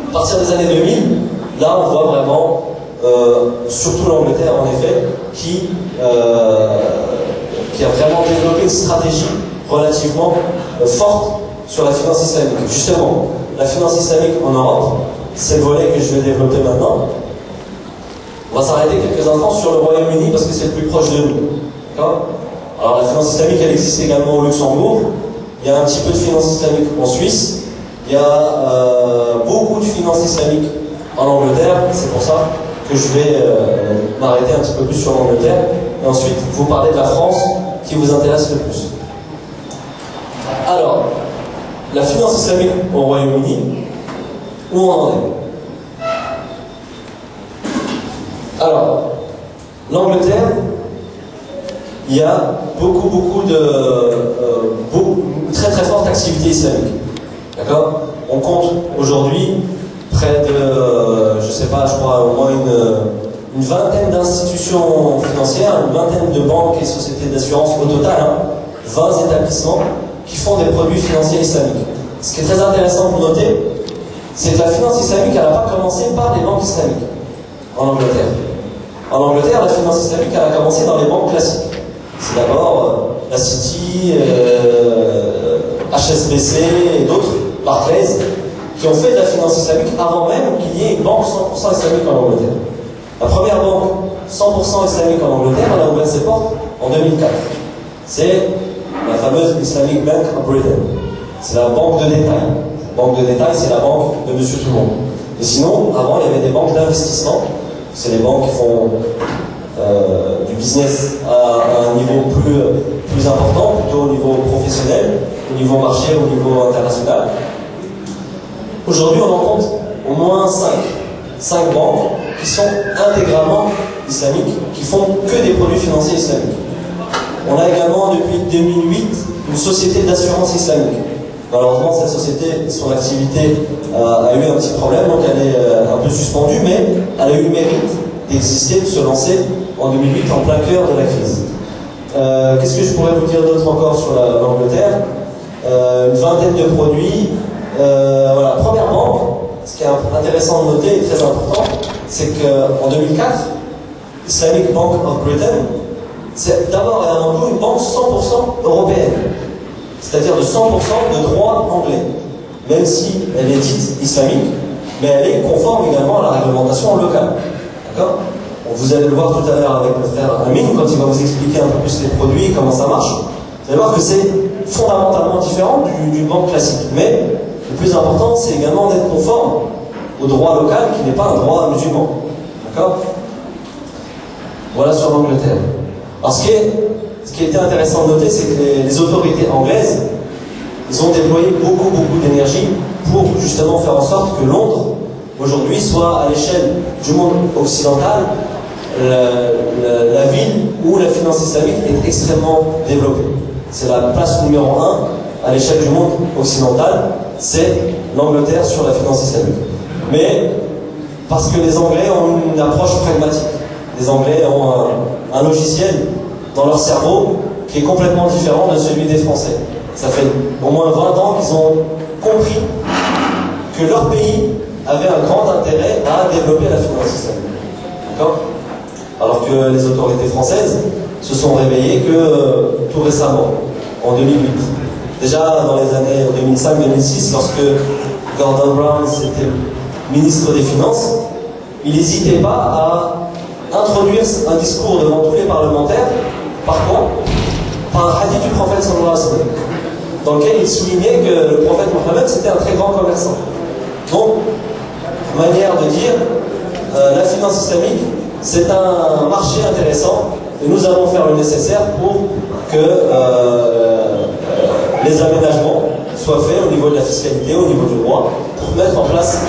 Speaker 2: À partir des années 2000, là on voit vraiment, surtout l'Angleterre en effet, qui a vraiment développé une stratégie relativement forte sur la finance islamique. Justement, la finance islamique en Europe, c'est le volet que je vais développer maintenant. On va s'arrêter quelques instants sur le Royaume-Uni parce que c'est le plus proche de nous. D'accord ? Alors la finance islamique, elle existe également au Luxembourg. Il y a un petit peu de finance islamique en Suisse. Il y a beaucoup de finance islamique en Angleterre. C'est pour ça que je vais m'arrêter un petit peu plus sur l'Angleterre et ensuite vous parler de la France qui vous intéresse le plus. Alors, la finance islamique au Royaume-Uni, Où on en est? Alors, l'Angleterre, il y a beaucoup de très très forte activité islamique. D'accord? On compte aujourd'hui près de, je sais pas, je crois au moins une vingtaine d'institutions financières, une vingtaine de banques et sociétés d'assurance au total, 20 établissements qui font des produits financiers islamiques. Ce qui est très intéressant de noter, c'est que la finance islamique, elle n'a pas commencé par les banques islamiques en Angleterre. En Angleterre, la finance islamique, elle a commencé dans les banques classiques. C'est d'abord la City, HSBC et d'autres, Barclays, qui ont fait de la finance islamique avant même qu'il y ait une banque 100% islamique en Angleterre. La première banque 100% islamique en Angleterre, elle a ouvert ses portes en 2004. C'est la fameuse Islamic Bank of Britain. C'est la banque de détail. La banque de détail, c'est la banque de Monsieur Tout-le-Monde. Et sinon, avant, il y avait des banques d'investissement. C'est les banques qui font du business à un niveau plus important, plutôt au niveau professionnel, au niveau marché, au niveau international. Aujourd'hui, on en compte au moins 5 banques qui sont intégralement islamiques, qui font que des produits financiers islamiques. On a également, depuis 2008, une société d'assurance islamique. Malheureusement, cette société, son activité a eu un petit problème, donc elle est un peu suspendue, mais elle a eu le mérite d'exister, de se lancer en 2008 en plein cœur de la crise. Qu'est-ce que je pourrais vous dire d'autre encore sur l'Angleterre? Une vingtaine de produits. Voilà, première banque, ce qui est intéressant de noter et très important, c'est qu'en 2004, Islamic Bank of Britain, c'est d'abord et avant tout une banque 100% européenne, c'est-à-dire de 100% de droit anglais, même si elle est dite islamique, mais elle est conforme également à la réglementation locale. D'accord? Vous allez le voir tout à l'heure avec le frère Amin, quand il va vous expliquer un peu plus les produits, comment ça marche. Vous allez voir que c'est fondamentalement différent d'une banque classique. Mais le plus important, c'est également d'être conforme au droit local, qui n'est pas un droit musulman. D'accord? Voilà sur l'Angleterre. Alors ce qui était intéressant de noter, c'est que les autorités anglaises, ils ont déployé beaucoup d'énergie pour justement faire en sorte que Londres, aujourd'hui, soit à l'échelle du monde occidental, la ville où la finance islamique est extrêmement développée. C'est la place numéro 1 à l'échelle du monde occidental, c'est l'Angleterre sur la finance islamique. Mais parce que les Anglais ont une approche pragmatique. Les Anglais ont un logiciel dans leur cerveau qui est complètement différent de celui des Français. Ça fait au moins 20 ans qu'ils ont compris que leur pays avait un grand intérêt à développer la finance islamique. D'accord? Alors que les autorités françaises se sont réveillées que tout récemment, en 2008. Déjà dans les années 2005-2006, lorsque Gordon Brown était ministre des Finances, il n'hésitait pas à introduire un discours devant tous les parlementaires. Par quoi? Par un hadith du prophète sallallahu alayhi wa sallam, dans lequel il soulignait que le prophète Mohammed c'était un très grand commerçant. Donc, manière de dire, la finance islamique, c'est un marché intéressant et nous allons faire le nécessaire pour que les aménagements soient faits au niveau de la fiscalité, au niveau du droit, pour mettre en place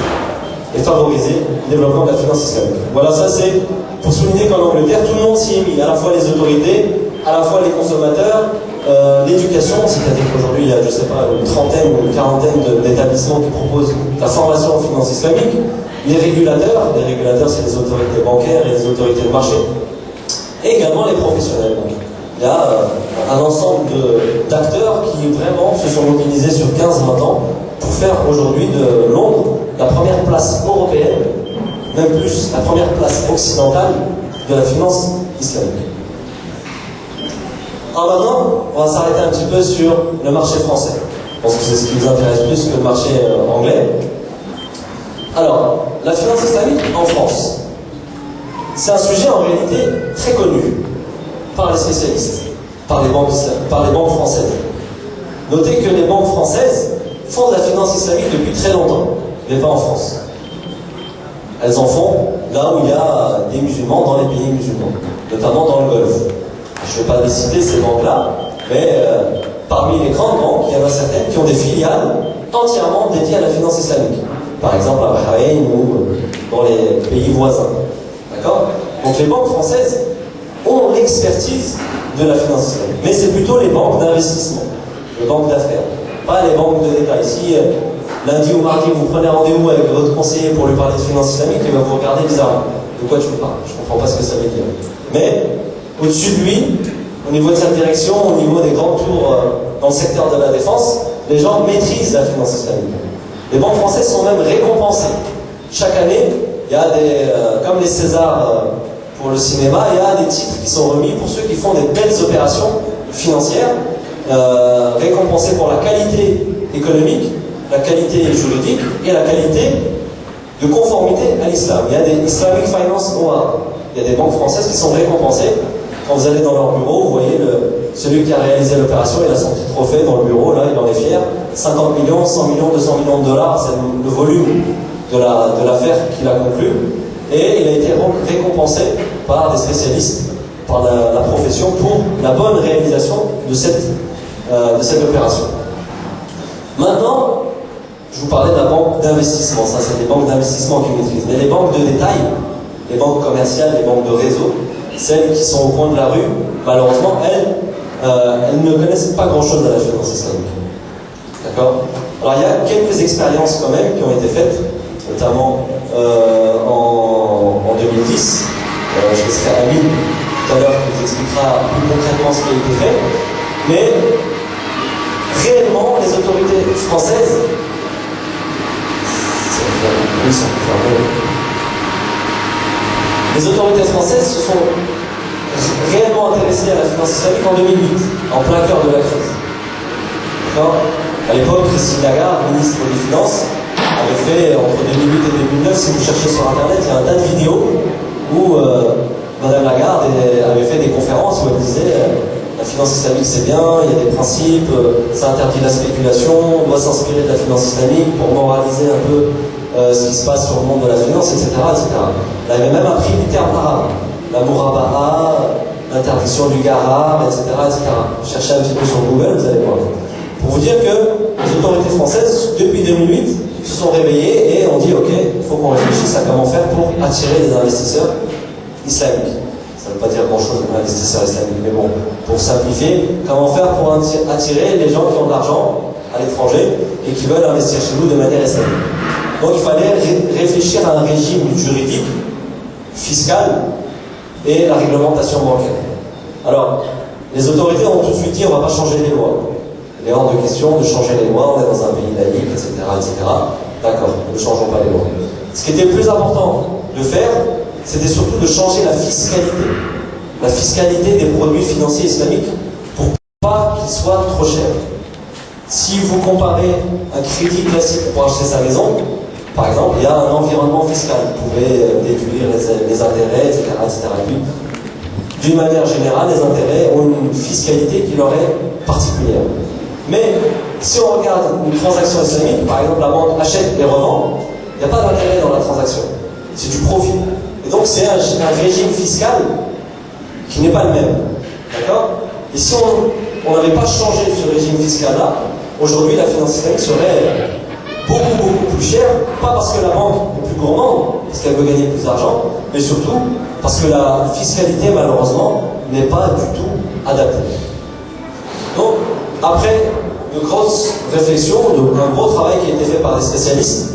Speaker 2: et favoriser le développement de la finance islamique. Voilà, ça c'est pour souligner qu'en Angleterre, tout le monde s'y est mis, à la fois les autorités, à la fois les consommateurs, l'éducation, c'est-à-dire qu'aujourd'hui il y a, je sais pas, une trentaine ou une quarantaine d'établissements qui proposent la formation en finance islamique, les régulateurs c'est les autorités bancaires et les autorités de marché, et également les professionnels. Donc, il y a un ensemble d'acteurs qui vraiment se sont mobilisés sur 15-20 ans pour faire aujourd'hui de Londres la première place européenne, même plus la première place occidentale de la finance islamique. Alors maintenant, on va s'arrêter un petit peu sur le marché français. Je pense que c'est ce qui nous intéresse plus que le marché anglais. Alors, la finance islamique en France, c'est un sujet en réalité très connu par les spécialistes, par les banques françaises. Notez que les banques françaises font de la finance islamique depuis très longtemps, mais pas en France. Elles en font là où il y a des musulmans dans les pays musulmans, notamment dans le Golfe. Je ne vais pas les citer ces banques-là, mais parmi les grandes banques, il y en a certaines qui ont des filiales entièrement dédiées à la finance islamique. par exemple à Bahreïn ou dans les pays voisins. D'accord? Donc les banques françaises ont l'expertise de la finance islamique, mais c'est plutôt les banques d'investissement, les banques d'affaires, pas les banques de détail. Si lundi ou mardi vous prenez rendez-vous avec votre conseiller pour lui parler de finance islamique, il va vous regarder bizarrement. De quoi tu parles? Je ne comprends pas ce que ça veut dire. Mais au-dessus de lui, au niveau de sa direction, au niveau des grandes tours dans le secteur de la défense, les gens maîtrisent la finance islamique. Les banques françaises sont même récompensées. Chaque année, il y a des, comme les Césars pour le cinéma, il y a des titres qui sont remis pour ceux qui font des belles opérations financières, récompensés pour la qualité économique, la qualité juridique et la qualité de conformité à l'islam. Il y a des Islamic Finance Awards. Il y a des banques françaises qui sont récompensées. Quand vous allez dans leur bureau, vous voyez celui qui a réalisé l'opération, il a son petit trophée dans le bureau, là, il en est fier. 50 millions, 100 millions, 200 millions de dollars, c'est le volume de l'affaire qu'il a conclue. Et il a été récompensé par des spécialistes, par la profession, pour la bonne réalisation de cette opération. Maintenant, je vous parlais de la banque d'investissement. Ça, c'est des banques d'investissement qui maîtrisent. Mais les banques de détail, les banques commerciales, les banques de réseau, celles qui sont au coin de la rue, malheureusement, elles ne connaissent pas grand-chose à la finance islamique. D'accord? Alors, il y a quelques expériences quand même qui ont été faites, notamment en 2010. Je laisserai Amine tout à l'heure qui vous expliquera plus concrètement ce qui a été fait. Mais réellement, les autorités françaises, les autorités françaises se sont réellement intéressées à la finance islamique en 2008, en plein cœur de la crise. D'accord? À l'époque, Christine Lagarde, ministre des Finances, avait fait entre 2008 et 2009, si vous cherchez sur internet, il y a un tas de vidéos où Madame Lagarde avait fait des conférences où elle disait la finance islamique c'est bien, il y a des principes, ça interdit la spéculation, on doit s'inspirer de la finance islamique pour moraliser un peu ce qui se passe sur le monde de la finance, etc. etc. Elle avait même appris des termes arabes, la murabaha, l'interdiction du garar, etc., etc. Cherchez un petit peu sur Google, vous allez voir. Pour vous dire que les autorités françaises, depuis 2008, se sont réveillées et ont dit ok, il faut qu'on réfléchisse à comment faire pour attirer des investisseurs islamiques. Ça ne veut pas dire grand-chose, investisseurs islamiques, mais bon, pour simplifier, comment faire pour attirer les gens qui ont de l'argent à l'étranger et qui veulent investir chez nous de manière islamique. Donc il fallait réfléchir à un régime juridique, fiscal et la réglementation bancaire. Alors, les autorités ont tout de suite dit on ne va pas changer les lois. Il est hors de question de changer les lois, on est dans un pays laïque, etc. etc. D'accord, ne changeons pas les lois. Ce qui était le plus important de faire, c'était surtout de changer la fiscalité. La fiscalité des produits financiers islamiques pour pas qu'ils soient trop chers. Si vous comparez un crédit classique pour acheter sa maison, par exemple, il y a un environnement fiscal. Vous pouvez déduire les intérêts, etc. etc. Et puis, d'une manière générale, les intérêts ont une fiscalité qui leur est particulière. Mais si on regarde une transaction islamique, par exemple la banque achète et revend, il n'y a pas d'intérêt dans la transaction. C'est du profit. Et donc c'est un régime fiscal qui n'est pas le même. D'accord? Et si on n'avait pas changé ce régime fiscal-là, aujourd'hui la finance islamique serait beaucoup plus chère, pas parce que la banque est plus gourmande, parce qu'elle veut gagner plus d'argent, mais surtout parce que la fiscalité, malheureusement, n'est pas du tout adaptée. Donc, après de grosses réflexions, un gros travail qui a été fait par des spécialistes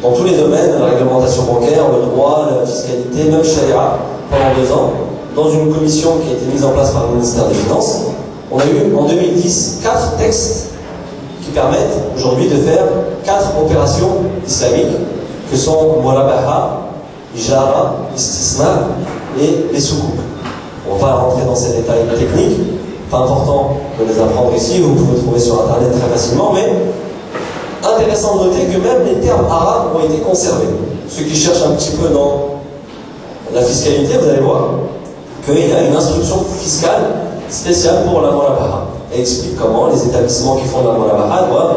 Speaker 2: dans tous les domaines, la réglementation bancaire, le droit, la fiscalité, même Sharia, pendant 2 ans, dans une commission qui a été mise en place par le ministère des Finances, on a eu en 2010 4 textes qui permettent aujourd'hui de faire 4 opérations islamiques que sont Murabaha, Ijara, Istisna et les soukouk. On va pas rentrer dans ces détails techniques, pas important de les apprendre ici, vous pouvez les trouver sur internet très facilement, mais intéressant de noter que même les termes arabes ont été conservés. Ceux qui cherchent un petit peu dans la fiscalité, vous allez voir qu'il y a une instruction fiscale spéciale pour la Murabaha. Elle explique comment les établissements qui font de la Murabaha doivent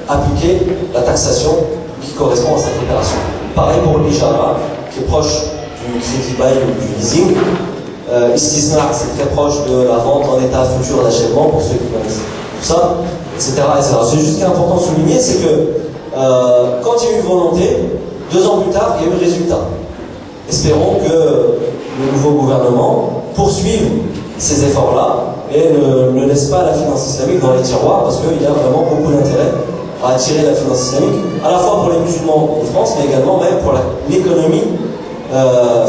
Speaker 2: appliquer la taxation qui correspond à cette opération. Pareil pour l'Ijara, qui est proche du crédit bail ou du leasing. Istisna, c'est très proche de la vente en état futur d'achèvement pour ceux qui connaissent tout ça, etc. etc. C'est juste ce qui est important de souligner, c'est que quand il y a eu volonté, 2 ans plus tard, il y a eu résultat. Espérons que le nouveau gouvernement poursuive ces efforts-là et ne laisse pas la finance islamique dans les tiroirs, parce qu'il y a vraiment beaucoup d'intérêt à attirer la finance islamique, à la fois pour les musulmans de France, mais également même pour l'économie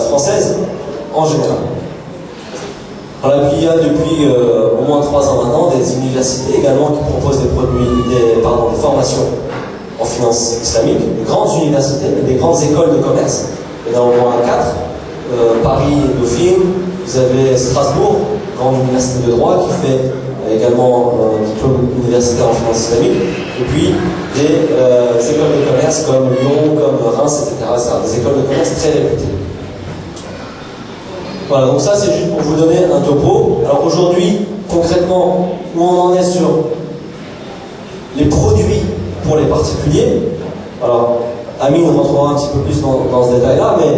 Speaker 2: française en général. Voilà, puis il y a depuis au moins 3 ans maintenant des universités également qui proposent des formations en finance islamique, des grandes universités, des grandes écoles de commerce, il y en a au moins 4, Paris et Dauphine, vous avez Strasbourg, grande université de droit qui fait également un diplôme universitaire en finance islamique, et puis des écoles de commerce comme Lyon, comme Reims, etc., des écoles de commerce très réputées. Voilà, donc ça c'est juste pour vous donner un topo. Alors aujourd'hui, concrètement, où on en est sur les produits pour les particuliers. Alors, Amine rentrera un petit peu plus dans ce détail-là, mais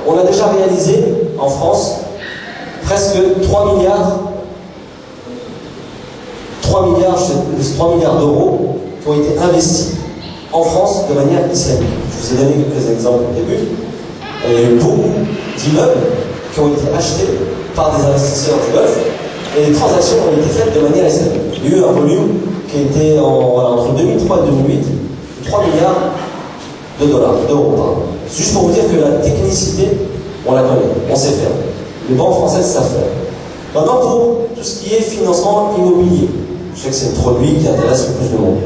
Speaker 2: on a déjà réalisé en France presque 3 milliards d'euros qui ont été investis en France de manière islamique. Je vous ai donné quelques exemples au début. Il y a eu beaucoup d'immeubles qui ont été achetés par des investisseurs du Golfe et les transactions ont été faites de manière islamique. Il y a eu un volume qui était entre 2003 et 2008, 3 milliards d'euros. Juste pour vous dire que la technicité, on la connaît, on sait faire. Les banques françaises savent faire. Maintenant, pour tout ce qui est financement immobilier, je sais que c'est le produit qui intéresse le plus de monde.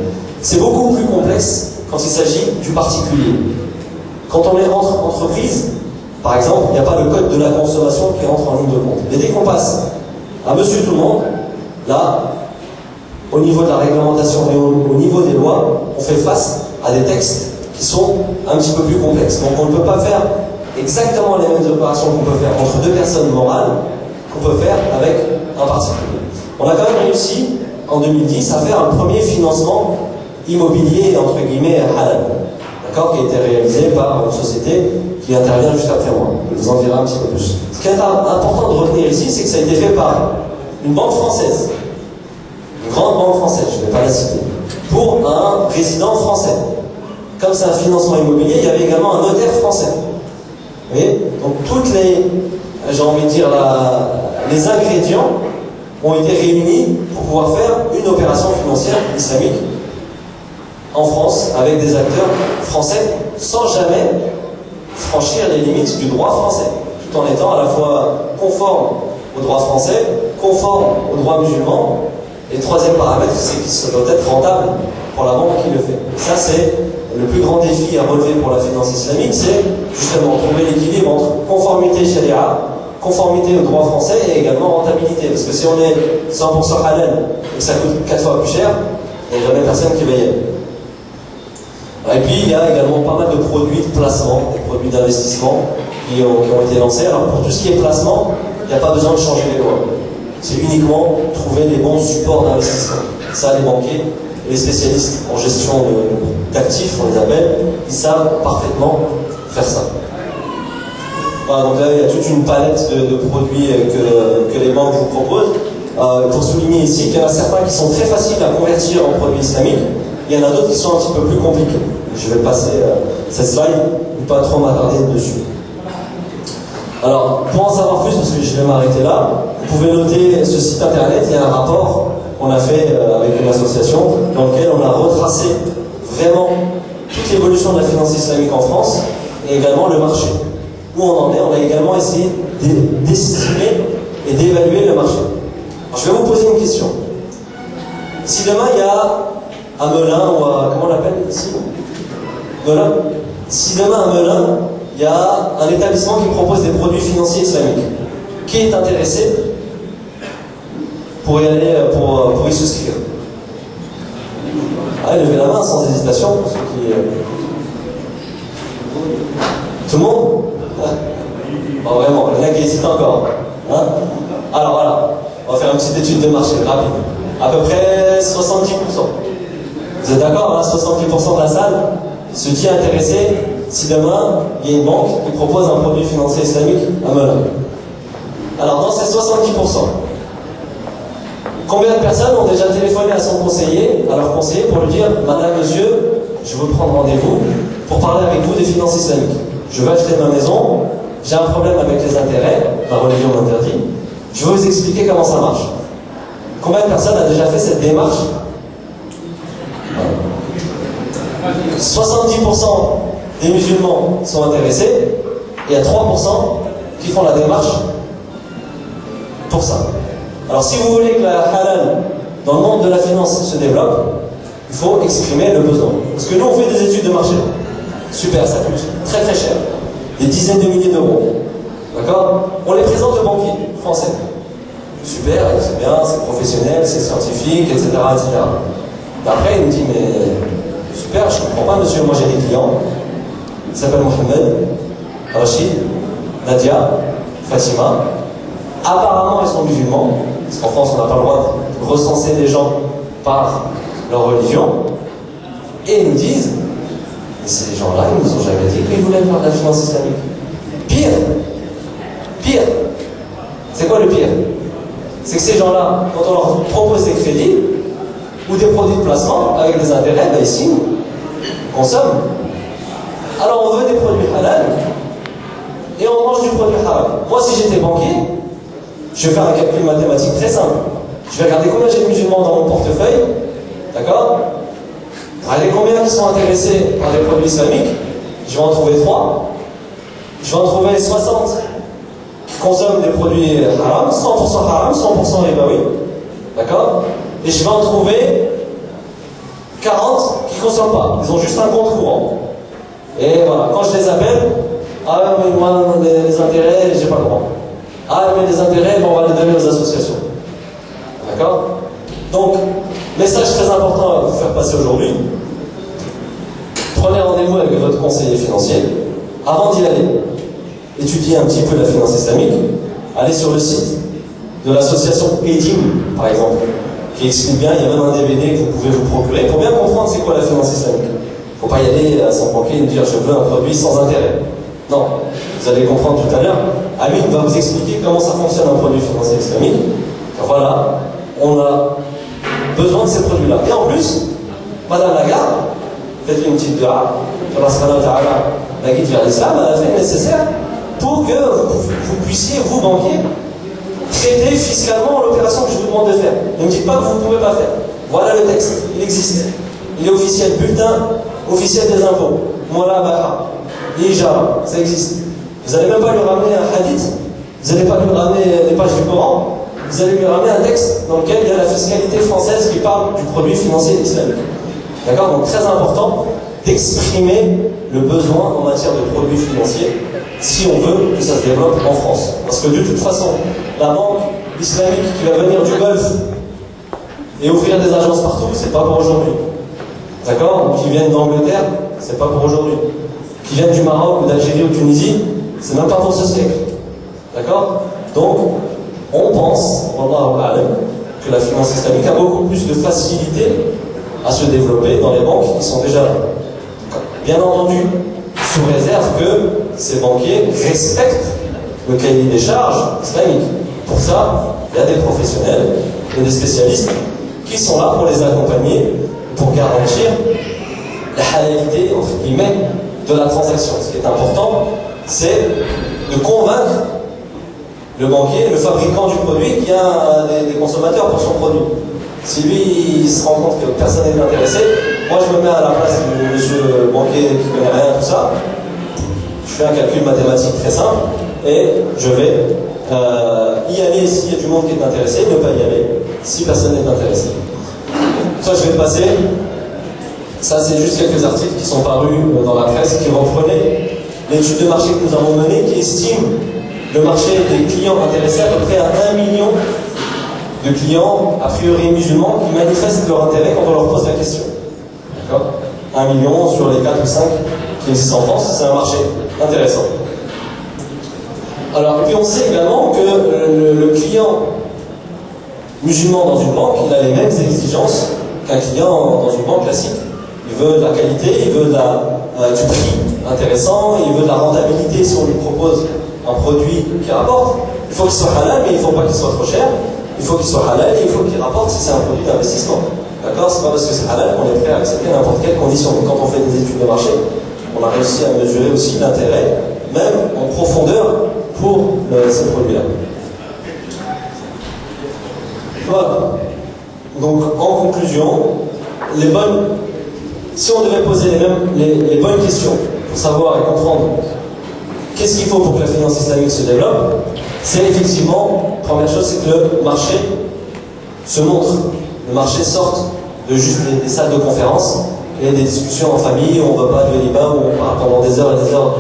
Speaker 2: C'est beaucoup plus complexe quand il s'agit du particulier. Quand on est entre entreprises, par exemple, il n'y a pas le code de la consommation qui entre en ligne de compte. Mais dès qu'on passe à monsieur tout le monde, là, au niveau de la réglementation et au niveau des lois, on fait face à des textes qui sont un petit peu plus complexes. Donc on ne peut pas faire exactement les mêmes opérations qu'on peut faire entre 2 personnes morales qu'on peut faire avec un particulier. On a quand même réussi, en 2010, à faire un premier financement immobilier, entre guillemets, halal, d'accord, qui a été réalisé par une société qui intervient juste après moi. Je vous en dirai un petit peu plus. Ce qui est important de retenir ici, c'est que ça a été fait par une banque française, une grande banque française, je ne vais pas la citer, pour un résident français. Comme c'est un financement immobilier, il y avait également un notaire français. Vous voyez ? Donc toutes les, j'ai envie de dire, les ingrédients ont été réunis pour pouvoir faire une opération financière islamique en France avec des acteurs français sans jamais franchir les limites du droit français, tout en étant à la fois conforme au droit français, conforme au droit musulman. Et le troisième paramètre, c'est que ça doit être rentable pour la banque qui le fait. Et ça, c'est le plus grand défi à relever pour la finance islamique, c'est justement trouver l'équilibre entre conformité sharia, conformité au droit français et également rentabilité. Parce que si on est 100% halal et que ça coûte 4 fois plus cher, il n'y a jamais personne qui va y aller. Et puis il y a également pas mal de produits de placement, des produits d'investissement qui ont été lancés. Alors pour tout ce qui est placement, il n'y a pas besoin de changer les lois. C'est uniquement trouver les bons supports d'investissement. Ça, les banquiers et les spécialistes en gestion d'actifs, on les appelle, ils savent parfaitement faire ça. Voilà, donc là, il y a toute une palette de produits que les banques vous proposent. Pour souligner ici qu'il y en a certains qui sont très faciles à convertir en produits islamiques, il y en a d'autres qui sont un petit peu plus compliqués. Je vais passer cette slide, ne pas trop m'attarder dessus. Alors, pour en savoir plus, parce que je vais m'arrêter là, vous pouvez noter ce site internet, il y a un rapport qu'on a fait avec une association dans lequel on a retracé vraiment toute l'évolution de la finance islamique en France et également le marché. Où on en est, on a également essayé d'estimer et d'évaluer le marché. Alors, je vais vous poser une question. Si demain il y a à Melun, ou à, comment on l'appelle ici, Melun. Si demain à Melun, il y a un établissement qui propose des produits financiers islamiques, qui est intéressé pour y aller, pour y souscrire? Allez, levez la main sans hésitation pour ceux qui... Tout le monde? Oh, vraiment, il y en a qui hésitent encore. Hein? Alors voilà, on va faire une petite étude de marché rapide. À peu près 70%. Vous êtes d'accord, hein? 70% de la salle se dit intéressé si demain il y a une banque qui propose un produit financier islamique à Melun. Alors dans ces 70%, Combien de personnes ont déjà téléphoné à son conseiller, à leur conseiller, pour lui dire « Madame, monsieur, je veux prendre rendez-vous pour parler avec vous des finances islamiques. Je veux acheter ma maison, j'ai un problème avec les intérêts, ma religion m'interdit, je veux vous expliquer comment ça marche. » Combien de personnes a déjà fait cette démarche? 70% des musulmans sont intéressés, et il y a 3% qui font la démarche pour ça. Alors si vous voulez que la halal dans le monde de la finance se développe, il faut exprimer le besoin. Parce que nous on fait des études de marché. Super, ça coûte très très cher. Des dizaines de milliers d'euros. D'accord? On les présente aux banquiers français. Super, c'est bien, c'est professionnel, c'est scientifique, etc. etc. Et après il me dit mais super, je ne comprends pas monsieur, moi j'ai des clients. Ils s'appellent Mohamed, Rachid, Nadia, Fatima. Apparemment ils sont musulmans. Parce qu'en France, on n'a pas le droit de recenser les gens par leur religion. Et ils nous disent, et ces gens-là, ils nous ont jamais dit qu'ils voulaient faire de la finance islamique. Pire. C'est quoi le pire? C'est que ces gens-là, quand on leur propose des crédits ou des produits de placement avec des intérêts, ben ils signent, consomment. Alors on veut des produits halal et on mange du produit halal. Moi, si j'étais banquier, je vais faire un calcul mathématique très simple. Je vais regarder combien j'ai de musulmans dans mon portefeuille. D'accord? Regardez combien qui sont intéressés par des produits islamiques. Je vais en trouver 3. Je vais en trouver 60 qui consomment des produits haram, 100% haram, 100% ribaoui. D'accord? Et je vais en trouver 40 qui ne consomment pas. Ils ont juste un compte courant. Et voilà, quand je les appelle, ah mais moi les intérêts, j'ai pas le droit. Ah mais les intérêts, on va les donner aux associations. D'accord? Donc, message très important à vous faire passer aujourd'hui. Prenez rendez-vous avec votre conseiller financier. Avant d'y aller, étudiez un petit peu la finance islamique. Allez sur le site de l'association EDIM, par exemple, qui explique bien, il y a même un DVD que vous pouvez vous procurer pour bien comprendre c'est quoi la finance islamique. Il ne faut pas y aller à son banquier et dire je veux un produit sans intérêt. Non, vous allez comprendre tout à l'heure. Amine va vous expliquer comment ça fonctionne un produit financier islamique. Voilà, on a besoin de ces produits-là. Et en plus, Madame Lagarde, faites une petite dua, la guide vers l'islam, elle a fait le nécessaire pour que vous puissiez, vous banquiers, traiter fiscalement l'opération que je vous demande de faire. Ne me dites pas que vous ne pouvez pas faire. Voilà le texte, il existe. Il est officiel, bulletin officiel des impôts. Mola Baha, Ijara, ça existe. Vous n'allez même pas lui ramener un hadith, vous n'allez pas lui ramener des pages du Coran, vous allez lui ramener un texte dans lequel il y a la fiscalité française qui parle du produit financier islamique. D'accord? Donc très important d'exprimer le besoin en matière de produits financiers si on veut que ça se développe en France. Parce que de toute façon, la banque islamique qui va venir du Golfe et ouvrir des agences partout, c'est pas pour aujourd'hui. D'accord? Qui viennent d'Angleterre, c'est pas pour aujourd'hui. Qui viennent du Maroc ou d'Algérie ou de Tunisie, c'est même pas pour ce siècle. D'accord? Donc, on pense, que la finance islamique a beaucoup plus de facilité à se développer dans les banques qui sont déjà là. Bien entendu, sous réserve que ces banquiers respectent le cahier des charges islamique. Pour ça, il y a des professionnels et des spécialistes qui sont là pour les accompagner, pour garantir la halalité, entre guillemets, de la transaction. Ce qui est important, c'est de convaincre le banquier, le fabricant du produit, qui a des consommateurs pour son produit. Si lui, il se rend compte que personne n'est intéressé, moi je me mets à la place du monsieur banquier qui ne connaît rien à tout ça, je fais un calcul mathématique très simple, et je vais y aller s'il y a du monde qui est intéressé, ne pas y aller si personne n'est intéressé. Ça, je vais passer. Ça, c'est juste quelques articles qui sont parus dans la presse qui reprenaient l'étude de marché que nous avons menée, qui estime le marché des clients intéressés à peu près à 1 million de clients, a priori musulmans, qui manifestent leur intérêt quand on leur pose la question. D'accord? 1 million sur les 4 ou 5 qui existent en France, c'est un marché intéressant. Alors, et puis on sait également que le client musulman dans une banque, il a les mêmes exigences qu'un client dans une banque classique. Il veut de la qualité, il veut du prix intéressant, il veut de la rentabilité si on lui propose un produit qui rapporte. Il faut qu'il soit halal, mais il ne faut pas qu'il soit trop cher. il faut qu'il soit halal et il faut qu'il rapporte si c'est un produit d'investissement. D'accord? C'est pas parce que c'est halal qu'on est prêt à accepter n'importe quelle condition. Donc, quand on fait des études de marché, on a réussi à mesurer aussi l'intérêt, même en profondeur, pour ces produits-là. Voilà. Donc, en conclusion, si on devait poser les bonnes questions pour savoir et comprendre qu'est-ce qu'il faut pour que la finance islamique se développe, c'est effectivement, première chose, c'est que le marché se montre. Le marché sorte de juste des salles de conférence et des discussions en famille où on ne va pas de l'imam, où on parle pendant des heures et des heures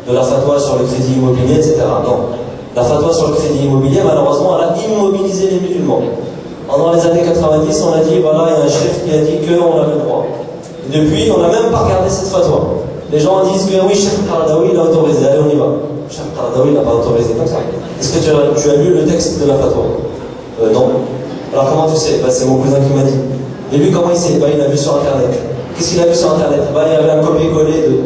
Speaker 2: de la fatwa sur le crédit immobilier, etc. Non. La fatwa sur le crédit immobilier, malheureusement, elle a immobilisé les musulmans. Dans les années 90, on a dit, voilà, il y a un chef qui a dit qu'on a le droit. Et depuis, on n'a même pas regardé cette fatwa. Les gens disent que oui, Cheikh Qaradawi, il a autorisé, allez, on y va. Cheikh Qaradawi, il n'a pas autorisé comme ça. Est-ce que tu as lu le texte de la fatwa? Non. Alors comment tu sais? C'est mon cousin qui m'a dit. Et lui, comment il sait? Il a vu sur Internet. Qu'est-ce qu'il a vu sur Internet? Il y avait un copier-coller de...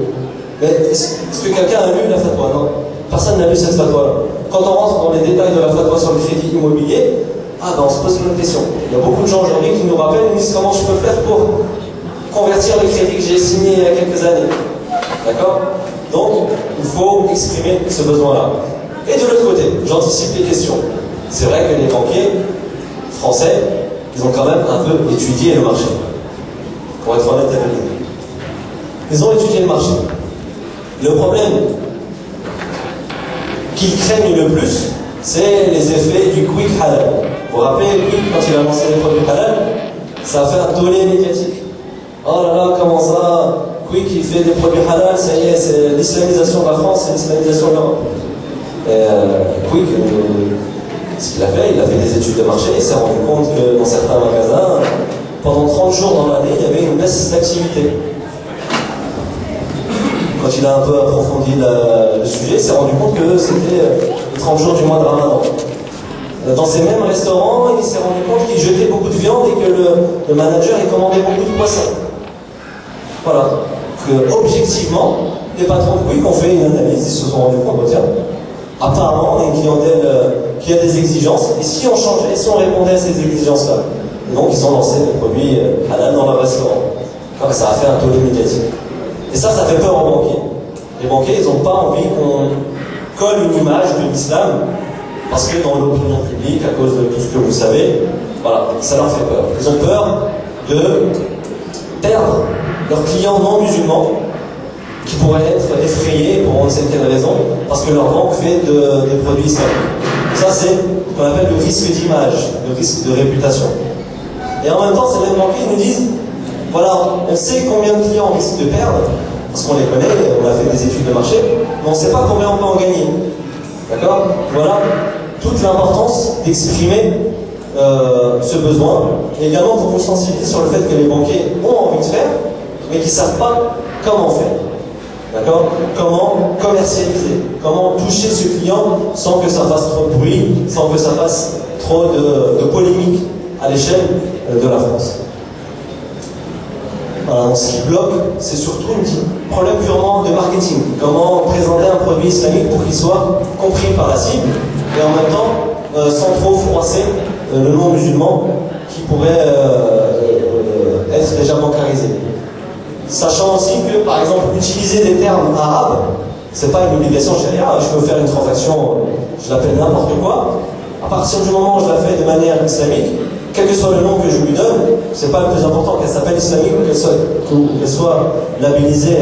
Speaker 2: Mais est-ce que quelqu'un a lu la fatwa? Non. Personne n'a lu cette fatwa-là. Quand on rentre dans les détails de la fatwa sur le crédit immobilier, on se pose une question. Il y a beaucoup de gens aujourd'hui qui nous rappellent et nous disent comment je peux faire pour convertir le crédit que j'ai signé il y a quelques années. D'accord? Donc, il faut exprimer ce besoin-là. Et de l'autre côté, j'anticipe les questions. C'est vrai que les banquiers français, ils ont quand même un peu étudié le marché. Pour être honnête avec vous. Ils ont étudié le marché. Le problème qu'ils craignent le plus, c'est les effets du quick halal. Vous vous rappelez, Quick, quand il a lancé les produits halal, ça a fait un tollé médiatique. Oh là là, comment ça? Quick, il fait des produits halal, ça y est, c'est l'islamisation de la France, c'est l'islamisation de l'Europe. Quick, ce qu'il a fait, il a fait des études de marché, il s'est rendu compte que dans certains magasins, pendant 30 jours dans l'année, il y avait une baisse d'activité. Quand il a un peu approfondi le sujet, il s'est rendu compte que c'était les 30 jours du mois de Ramadan. Dans ces mêmes restaurants, il s'est rendu compte qu'il jetait beaucoup de viande et que le manager il commandait beaucoup de poissons. Voilà. Que, objectivement, les patrons de Quick ont fait une analyse, ils se sont rendus compte, tiens, apparemment, on a une clientèle qui a des exigences, et si on changeait, si on répondait à ces exigences-là, donc ils ont lancé des produits halal dans leur restaurant. Alors, ça a fait un tollé médiatique. Et ça fait peur aux banquiers. Les banquiers, ils n'ont pas envie qu'on colle une image de l'islam, parce que dans l'opinion publique, à cause de tout ce que vous savez, voilà, ça leur fait peur. Ils ont peur de perdre leurs clients non musulmans, qui pourraient être effrayés pour on ne sait quelle raison, parce que leur banque fait des produits islamiques. Ça, c'est ce qu'on appelle le risque d'image, le risque de réputation. Et en même temps, ces mêmes banquiers nous disent, voilà, on sait combien de clients on risque de perdre, parce qu'on les connaît, on a fait des études de marché, mais on ne sait pas combien on peut en gagner. D'accord? Voilà toute l'importance d'exprimer ce besoin, et également pour vous sensibiliser sur le fait que les banquiers ont envie de faire, mais qui ne savent pas comment faire. D'accord? Comment commercialiser? Comment toucher ce client sans que ça fasse trop de bruit, sans que ça fasse trop de polémique à l'échelle de la France. Voilà, ce qui bloque, c'est surtout un problème purement de marketing. Comment présenter un produit islamique pour qu'il soit compris par la cible et en même temps sans trop froisser le non-musulman qui pourrait être déjà bancarisé. Sachant aussi que, par exemple, utiliser des termes arabes, c'est pas une obligation sharia. Je peux faire une transaction, je l'appelle n'importe quoi. À partir du moment où je la fais de manière islamique, quel que soit le nom que je lui donne, c'est pas le plus important qu'elle s'appelle islamique ou qu'elle soit labellisée.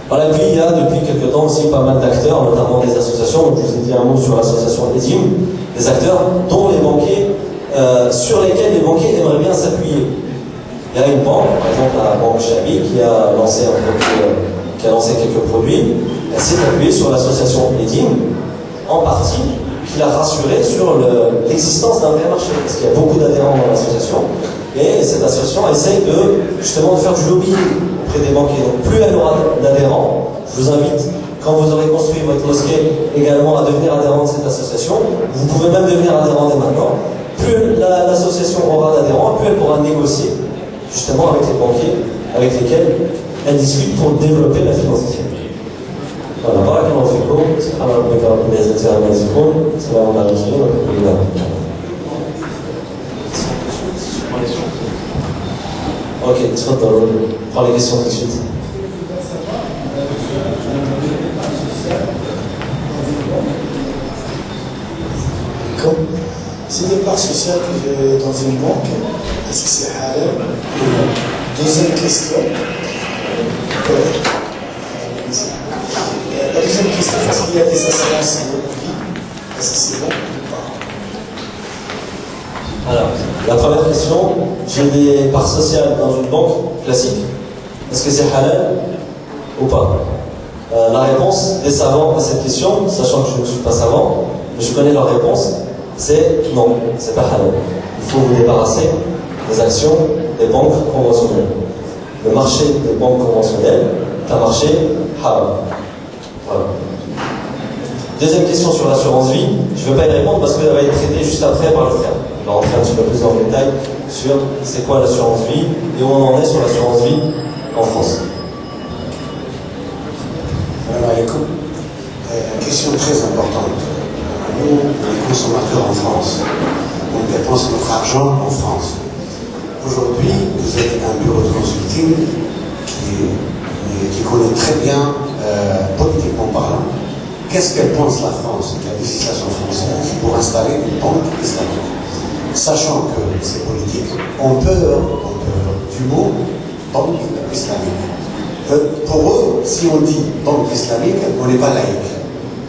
Speaker 2: Voilà, et puis il y a depuis quelques temps aussi pas mal d'acteurs, notamment des associations. Donc, je vous ai dit un mot sur l'association EDIM, des acteurs dont les banquiers, sur lesquels les banquiers aimeraient bien s'appuyer. Il y a une banque, par exemple la banque Chabi, qui a lancé quelques produits. Elle s'est appuyée sur l'association EDIM, en partie, qui l'a rassuré sur l'existence d'un vrai marché, parce qu'il y a beaucoup d'adhérents dans l'association, et cette association essaye justement de faire du lobbying auprès des banquiers. Donc plus elle aura d'adhérents, je vous invite, quand vous aurez construit votre mosquée, également à devenir adhérent de cette association. Vous pouvez même devenir adhérent dès maintenant. Plus l'association aura d'adhérents, plus elle pourra négocier justement avec les banquiers avec lesquels elle discute pour développer la finance islamique. Voilà, بارك الله فيكم. سبحان ربك رب العزة عما يصفون. سلام على المرسلين والحمد لله رب العالمين. Ok, تفضلوا. Prends les questions tout de suite.
Speaker 5: Si les parts sociales que j'ai dans une banque, est-ce que c'est halal? Deuxième question. La deuxième question, est-ce qu'il y a des assurances en vie? Est-ce que c'est bon ou pas?
Speaker 2: Alors, la première question, j'ai des parts sociales dans une banque classique. Est-ce que c'est halal ou pas? La réponse des savants à cette question, sachant que je ne suis pas savant, mais je connais leur réponse, c'est non, c'est pas halal. Il faut vous débarrasser des actions des banques conventionnelles. Le marché des banques conventionnelles est un marché haram. Voilà. Deuxième question sur l'assurance vie, je ne vais pas y répondre parce qu'elle va être traitée juste après par le frère. On va rentrer un petit peu plus dans le détail sur c'est quoi l'assurance vie et où on en est sur l'assurance vie en France.
Speaker 1: Salam alaikum. Question très importante. Nous, les consommateurs en France, on dépense notre argent en France. Aujourd'hui, vous êtes un bureau de consulting qui connaît très bien, politiquement parlant, qu'est-ce qu'elle pense la France, la législation française, pour installer une banque islamique. Sachant que ces politiques ont peur du mot banque islamique. Pour eux, si on dit banque islamique, on n'est pas laïque.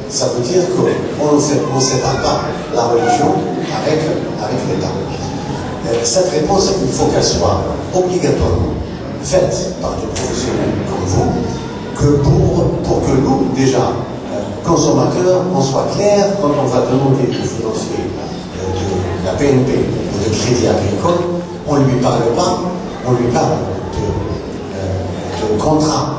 Speaker 1: Ça veut dire qu'on ne sépare pas la religion avec l'État. Cette réponse, il faut qu'elle soit obligatoirement faite par des professionnels comme vous, que pour que nous, déjà, consommateurs, on soit clair quand on va demander aux financiers de la BNP ou de Crédit Agricole, on ne lui parle pas, on lui parle de contrat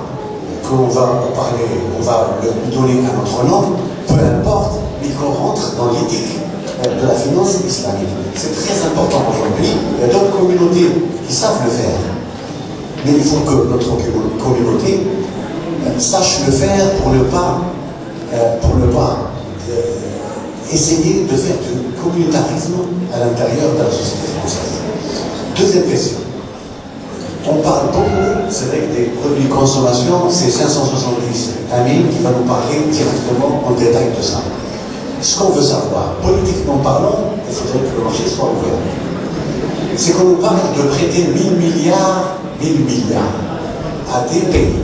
Speaker 1: qu'on va parler, on va lui donner un autre nom, peu importe, mais qu'on rentre dans l'éthique de la finance islamique. C'est très important aujourd'hui. Il y a d'autres communautés qui savent le faire. Mais il faut que notre communauté sache le faire pour ne pas essayer de faire du communautarisme à l'intérieur de la société française. Deuxième question. On parle beaucoup, c'est vrai que des produits de consommation, c'est 570 Amine qui va nous parler directement en détail de ça. Ce qu'on veut savoir, politiquement parlant, il faudrait que le marché soit ouvert. C'est qu'on nous parle de prêter 1000 milliards à des pays,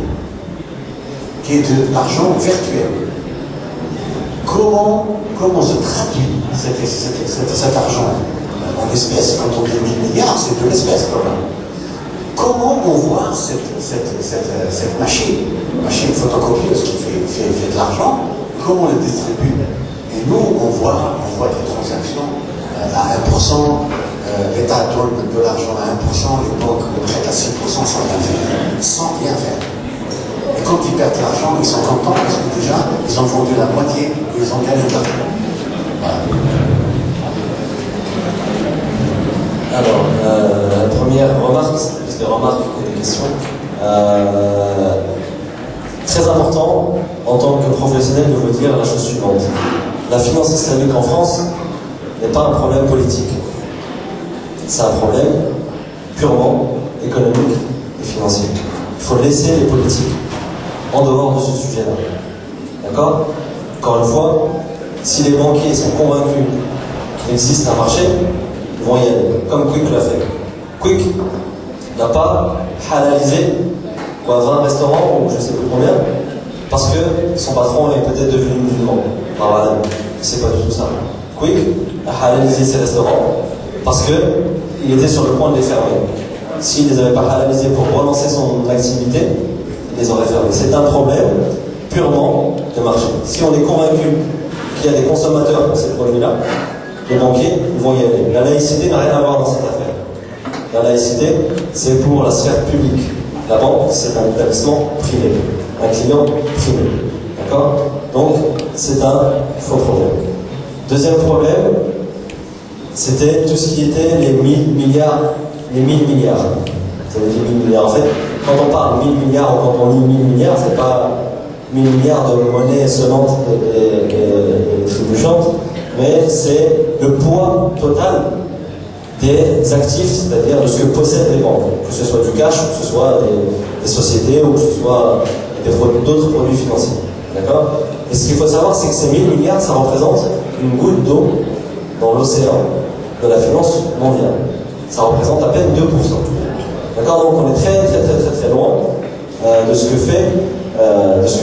Speaker 1: qui est de l'argent virtuel. Comment se traduit cet argent en espèces? Quand on dit 1000 milliards, c'est de l'espèce quand même. Comment on voit cette machine photocopieuse qui fait de l'argent, comment on la distribue? Et nous, on voit des transactions à 1%, l'État donne de l'argent à 1%, les banques le prêtent à 6% sans rien faire. Et quand ils perdent l'argent, ils sont contents parce que déjà, ils ont vendu la moitié et ils ont gagné de l'argent. Voilà.
Speaker 2: Alors, la première remarque, plus des remarques que des questions. Très important, en tant que professionnel, de vous dire la chose suivante. La finance islamique en France n'est pas un problème politique. C'est un problème purement économique et financier. Il faut laisser les politiques en dehors de ce sujet-là. D'accord? Encore une fois, si les banquiers sont convaincus qu'il existe un marché, ils vont y aller, comme Quick l'a fait. Quick n'a pas halalisé 20 restaurants ou je ne sais plus combien, parce que son patron est peut-être devenu musulman. Voilà, c'est pas du tout ça. Quick a halalisé ses restaurants parce qu'il était sur le point de les fermer. S'il ne les avait pas halalisés pour relancer son activité, il les aurait fermés. C'est un problème purement de marché. Si on est convaincu qu'il y a des consommateurs pour ces produits-là, les banquiers vont y aller. La laïcité n'a rien à voir dans cette affaire. La laïcité, c'est pour la sphère publique. La banque, c'est un établissement privé, un client privé. D'accord? Donc, c'est un faux problème. Deuxième problème, c'était tout ce qui était les 1000 milliards. Les 1000 milliards. Ça veut dire 1000 milliards. En fait, quand on parle 1000 milliards ou quand on dit 1000 milliards, c'est pas 1000 milliards de monnaie sonnante et trébuchante, mais c'est le poids total des actifs, c'est-à-dire de ce que possèdent les banques, que ce soit du cash, que ce soit des sociétés ou que ce soit d'autres produits financiers. D'accord? Et ce qu'il faut savoir, c'est que ces 1000 milliards, ça représente une goutte d'eau dans l'océan de la finance mondiale. Ça représente à peine 2%. D'accord? Donc on est très loin de ce que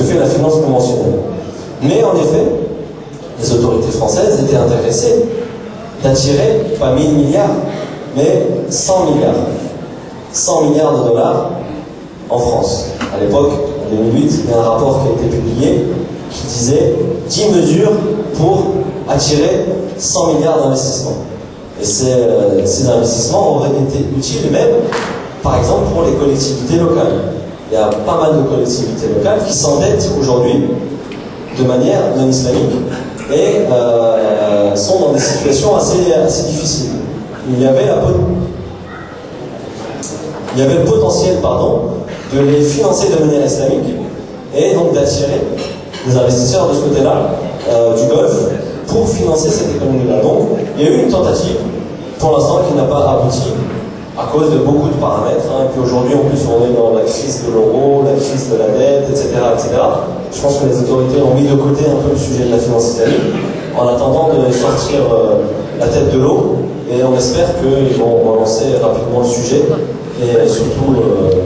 Speaker 2: fait la finance conventionnelle. Mais en effet, les autorités françaises étaient intéressées d'attirer, pas 1000 milliards, mais 100 milliards. 100 milliards de dollars en France. À l'époque, en 2008, il y a un rapport qui a été publié qui disait 10 mesures pour attirer 100 milliards d'investissements. Et ces investissements auraient été utiles même, par exemple, pour les collectivités locales. Il y a pas mal de collectivités locales qui s'endettent aujourd'hui de manière non islamique et sont dans des situations assez difficiles. Il y avait le potentiel de les financer de manière islamique et donc d'attirer des investisseurs de ce côté-là du Golfe pour financer cette économie-là. Donc, il y a eu une tentative, pour l'instant, qui n'a pas abouti à cause de beaucoup de paramètres. Et puis aujourd'hui, en plus, on est dans la crise de l'euro, la crise de la dette, etc., etc. Je pense que les autorités ont mis de côté un peu le sujet de la finance islamique en attendant de sortir la tête de l'eau. Et on espère qu'ils vont relancer rapidement le sujet et surtout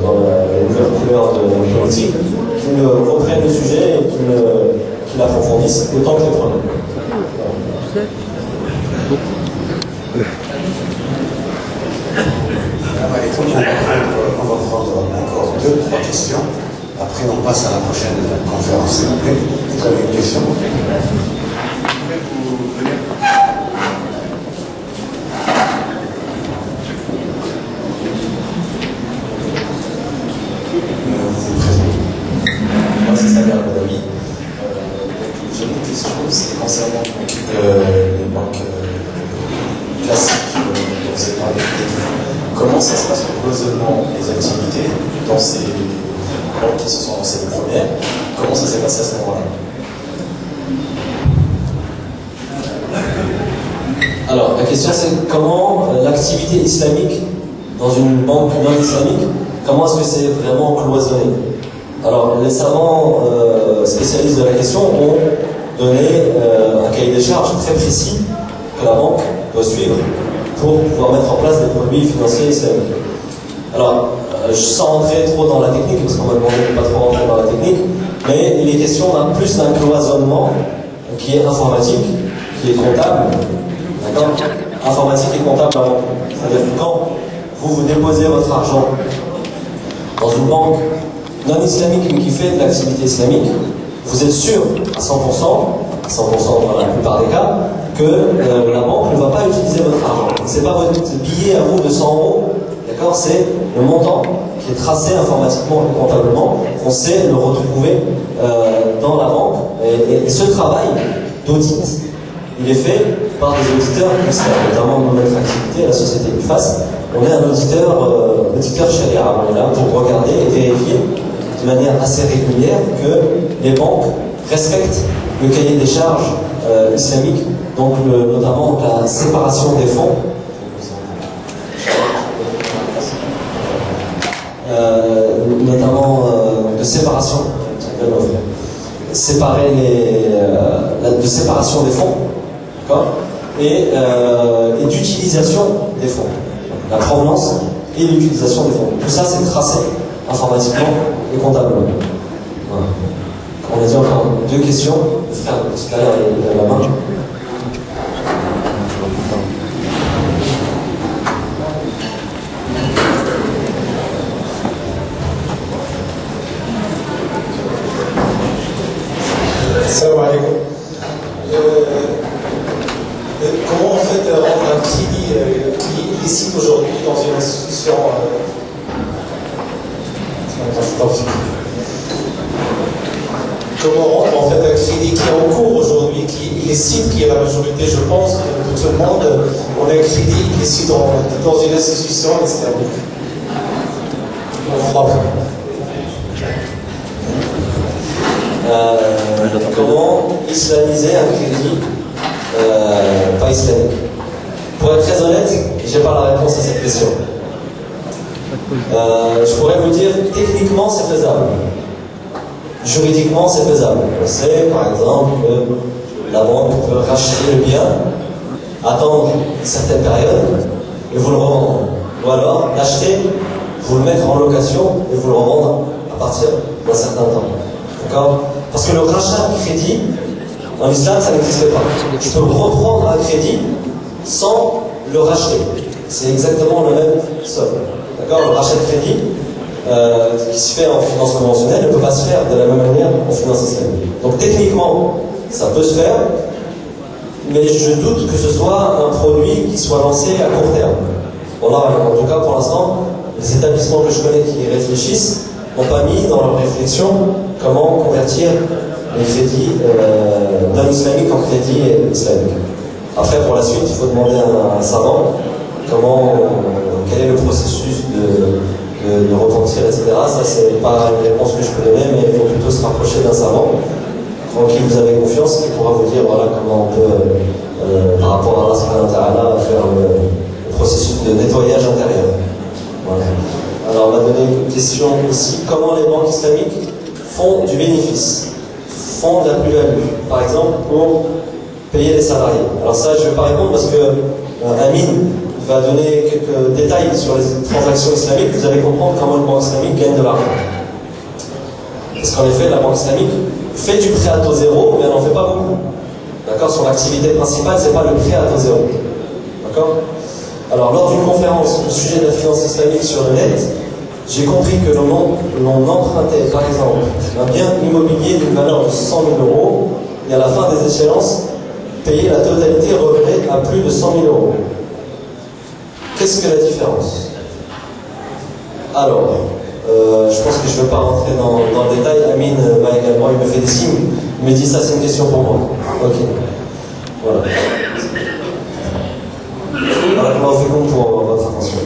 Speaker 2: dans la nouvelle couleur de la politique, qu'ils reprennent le sujet et qu'ils l'approfondissent autant que les premiers.
Speaker 1: On va prendre encore 2-3 questions. Après, on passe à la prochaine conférence. S'il vous plaît, vous avez une question?
Speaker 2: Moi, c'est Samir Badawi. J'ai une question, c'est concernant les banques classiques dont vous avez parlé. Comment ça se passe le cloisonnement des activités dans ces banques qui se sont lancées les premières? Comment ça s'est passé à ce moment-là? Alors, la question c'est comment l'activité islamique dans une banque non islamique, comment est-ce que c'est vraiment cloisonné? Alors, les savants spécialistes de la question ont donné un cahier des charges très précis que la banque doit suivre pour pouvoir mettre en place des produits financiers islamiques. Alors, sans rentrer trop dans la technique, parce qu'on m'a demandé de ne pas trop rentrer dans la technique, mais il est question plus d'un cloisonnement qui est informatique, qui est comptable, d'accord? Informatique et comptable avant tout. C'est-à-dire que quand vous déposez votre argent dans une banque non islamique mais qui fait de l'activité islamique, vous êtes sûr à 100% dans la plupart des cas, que la banque ne va pas utiliser votre argent. Ce n'est pas votre billet à vous de 100 €, d'accord? C'est le montant qui est tracé informatiquement et comptablement. On sait le retrouver dans la banque. Et ce travail d'audit, il est fait par des auditeurs externes, notamment dans notre activité, la société UFAS. On est un auditeur charia. On est là pour regarder et vérifier de manière assez régulière que les banques respectent le cahier des charges islamique, donc notamment la séparation des fonds, notamment de séparation, de séparation des fonds, d'accord, et d'utilisation des fonds, la provenance et l'utilisation des fonds. Tout ça, c'est tracé informatiquement et comptablement. Voilà. On a dit encore 2 questions. Le frère, tout à l'heure, il a la main.
Speaker 5: Salam alaikum. Comment en fait rendre un crédit qui est illicite aujourd'hui dans une institution Comment rendre en fait un crédit qui est en cours aujourd'hui, qui est illicite, qui est la majorité, je pense, de tout le monde, on a un crédit illicite dans une institution islamique.
Speaker 2: comment islamiser un crédit pas islamique. Pour être très honnête, je n'ai pas la réponse à cette question. Je pourrais vous dire, techniquement c'est faisable. Juridiquement c'est faisable. On sait par exemple que la banque peut racheter le bien, attendre une certaine période et vous le revendre. Ou alors l'acheter, vous le mettre en location et vous le revendre à partir d'un certain temps. D'accord ? Parce que le rachat de crédit, en islam, ça n'existe pas. Je peux reprendre un crédit sans le racheter. C'est exactement le même socle. D'accord ? Le rachat de crédit, qui se fait en finance conventionnelle, ne peut pas se faire de la même manière en finance islamique. Donc techniquement, ça peut se faire, mais je doute que ce soit un produit qui soit lancé à court terme. Bon là, en tout cas, pour l'instant, les établissements que je connais qui y réfléchissent n'ont pas mis dans leur réflexion comment convertir les crédits non islamiques en crédit islamique. Après, pour la suite, il faut demander à un savant quel est le processus de repentir, etc. Ça, c'est pas une réponse que je peux donner, mais il faut plutôt se rapprocher d'un savant en qui vous avez confiance, qui pourra vous dire voilà, comment on peut, par rapport à Allah subhanahu wa ta'ala, faire le processus de nettoyage intérieur. Voilà. Alors, on va donner une question ici. Comment les banques islamiques font du bénéfice, font de la plus-value, par exemple, pour payer les salariés? Alors ça, je ne vais pas répondre parce que Amine va donner quelques détails sur les transactions islamiques. Vous allez comprendre comment une banque islamique gagne de l'argent. Parce qu'en effet, la banque islamique fait du prêt à taux zéro, mais elle n'en fait pas beaucoup. D'accord ? Son activité principale, ce n'est pas le prêt à taux zéro. D'accord ? Alors, lors d'une conférence au sujet de la finance islamique sur le net, j'ai compris que l'on empruntait, par exemple, un bien immobilier d'une valeur de 100 000 euros, et à la fin des échéances, payer la totalité revenait à plus de 100 000 euros. Qu'est-ce que la différence? Alors, je pense que je ne vais pas rentrer dans le détail. Amine va également, il me fait des signes, il me dit ça, c'est une question pour moi. Ok. Voilà. Alors, comment on fait compte pour votre attention?